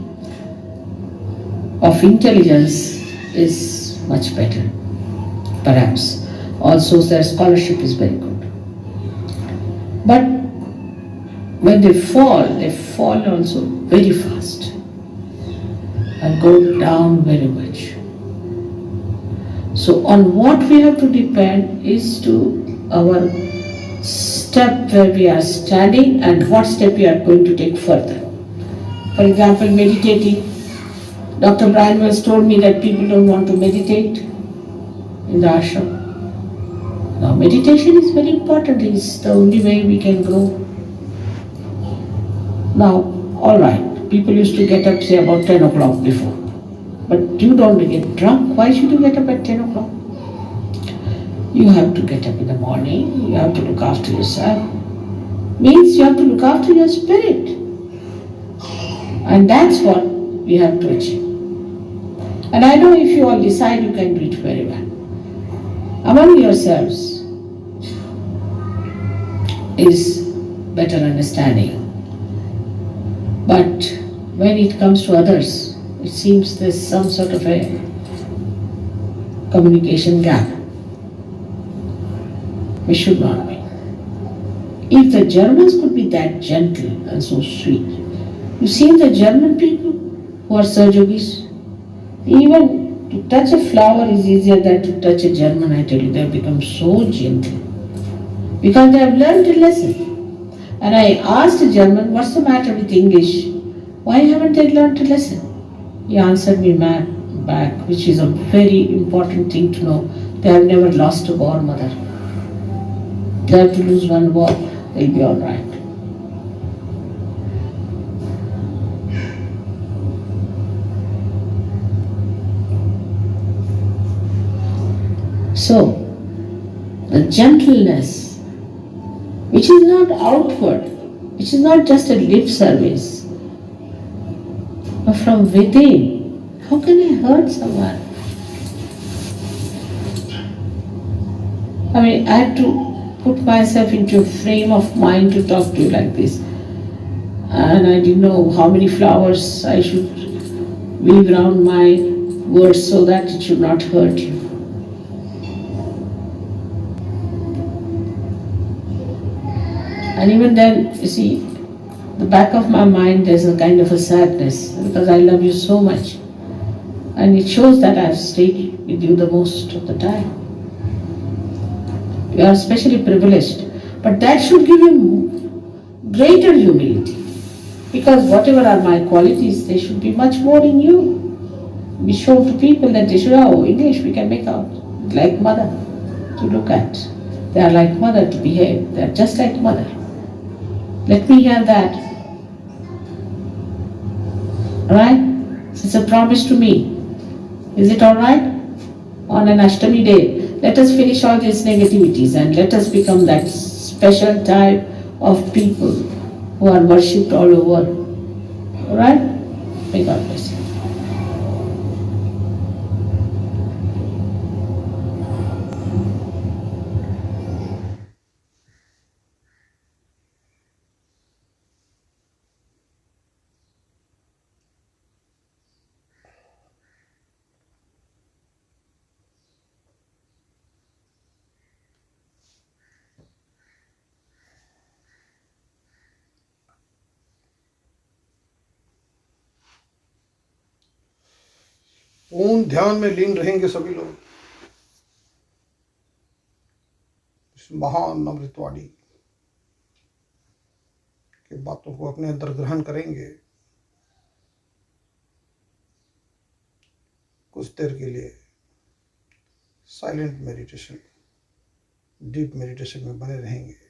of intelligence is much better, perhaps. Also, their scholarship is very good. But when they fall also very fast and go down very much. So on what we have to depend is to our step where we are standing and what step we are going to take further. For example, meditating. Dr. Brian Wells told me that people don't want to meditate in the ashram. Now meditation is very important. It's the only way we can grow. Now, alright, people used to get up say about 10 o'clock before. But you don't get drunk. Why should you get up at 10 o'clock? You have to get up in the morning. You have to look after yourself. Means you have to look after your spirit. And that's what we have to achieve. And I know if you all decide, you can do it very well. Among yourselves is better understanding. But when it comes to others, it seems there's some sort of a communication gap. We should not be. If the Germans could be that gentle and so sweet, you see the German people who are Sahajogis, even to touch a flower is easier than to touch a German, I tell you. They have become so gentle because they have learned a lesson. And I asked a German, what's the matter with English? Why haven't they learned a lesson? He answered me back, which is a very important thing to know. They have never lost a war, mother. They have to lose one war, they'll be all right. So, the gentleness, which is not outward, which is not just a lip service, but from within. How can I hurt someone? I mean, I had to put myself into a frame of mind to talk to you like this. And I didn't know how many flowers I should weave around my words so that it should not hurt you. And even then, you see, the back of my mind there's a kind of a sadness because I love you so much. And it shows that I've stayed with you the most of the time. You are especially privileged. But that should give you greater humility. Because whatever are my qualities, they should be much more in you. Be shown to people that they should, oh, English we can make out. Like mother to look at. They are like mother to behave. They are just like mother. Let me hear that. Alright? It's a promise to me. Is it alright? On an Ashtami day, let us finish all these negativities and let us become that special type of people who are worshipped all over. Alright? May God bless you. पूर्ण ध्यान में लीन रहेंगे सभी लोग इस महान अमृतवाणी की बातों को अपने अंदर ग्रहण करेंगे। कुछ देर के लिए साइलेंट मेडिटेशन, डीप मेडिटेशन में बने रहेंगे।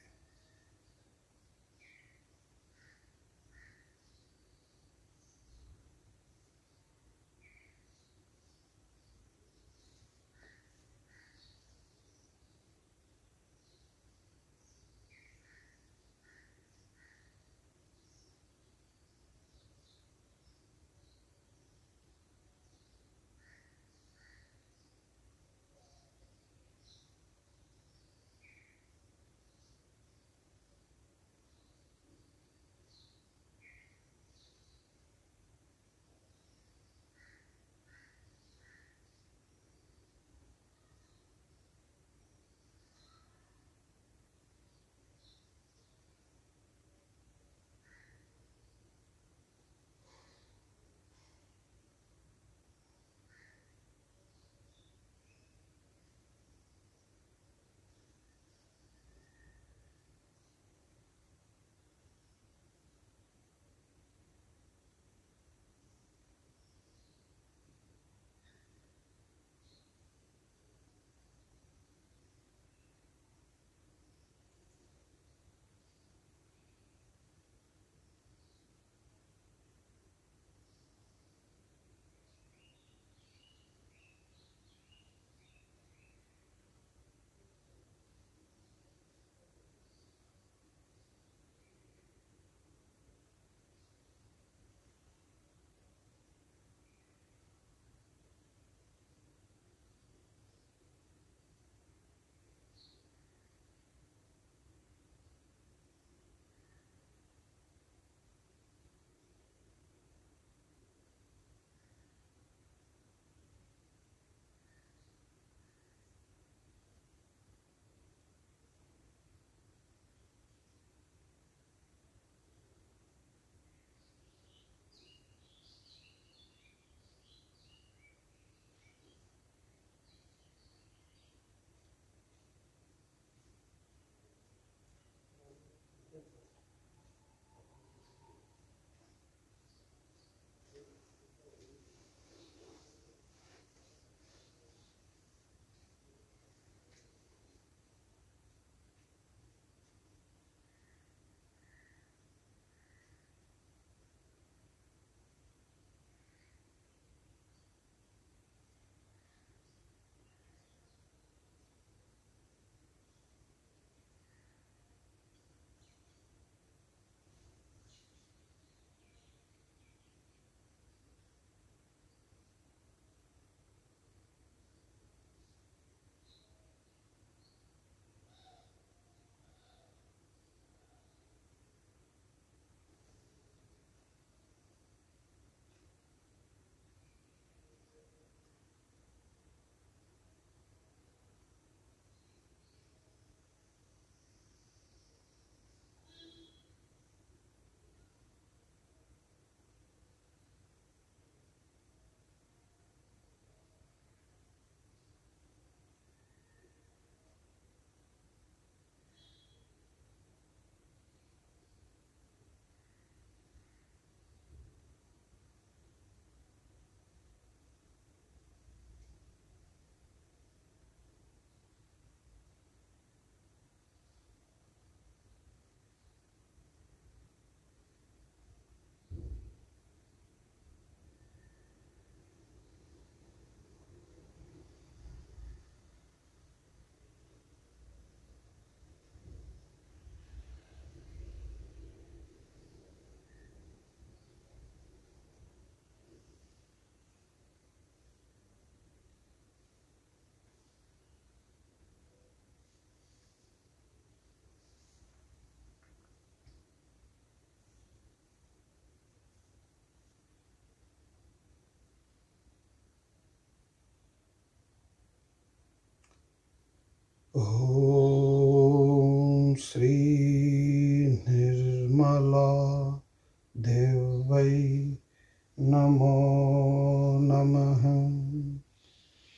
नमो नमः।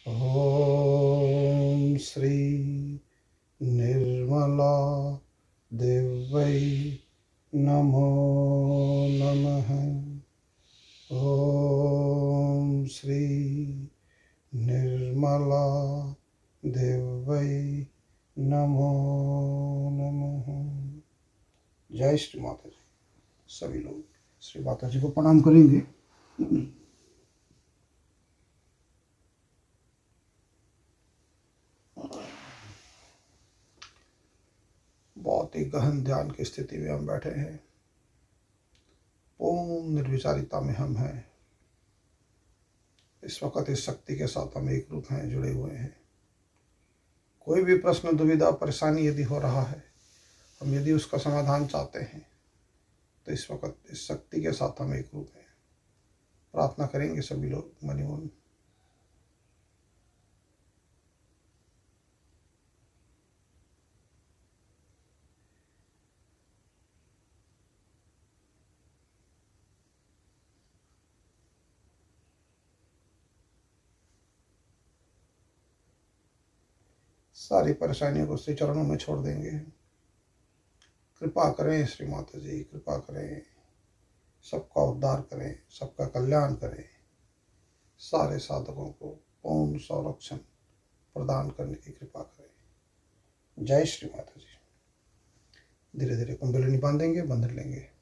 ओम श्री निर्मला देवै नमो नमः। ओम श्री निर्मला देवै नमो नमः। जय श्री माता जी। सभी लोग श्री माता जी को प्रणाम करेंगे। बहुत ही गहन ध्यान की स्थिति में हम बैठे हैं। पूर्ण निर्विचारिता में हम हैं। इस वक्त इस शक्ति के साथ हम एक रूप हैं, जुड़े हुए हैं। कोई भी प्रश्न, दुविधा, परेशानी यदि हो रहा है, हम यदि उसका समाधान चाहते हैं, तो इस वक्त इस शक्ति के साथ हम एक रूप हैं। प्रार्थना करेंगे सभी लोग मन ही मन। सारी परेशानियों को श्री चरणों में छोड़ देंगे। कृपा करें श्री माता जी, कृपा करें, सबका उद्धार करें, सबका कल्याण करें, सारे साधकों को पूर्ण संरक्षण प्रदान करने की कृपा करें। जय श्री माता जी। धीरे धीरे कुंडलिनी बांधेंगे, बंधन लेंगे।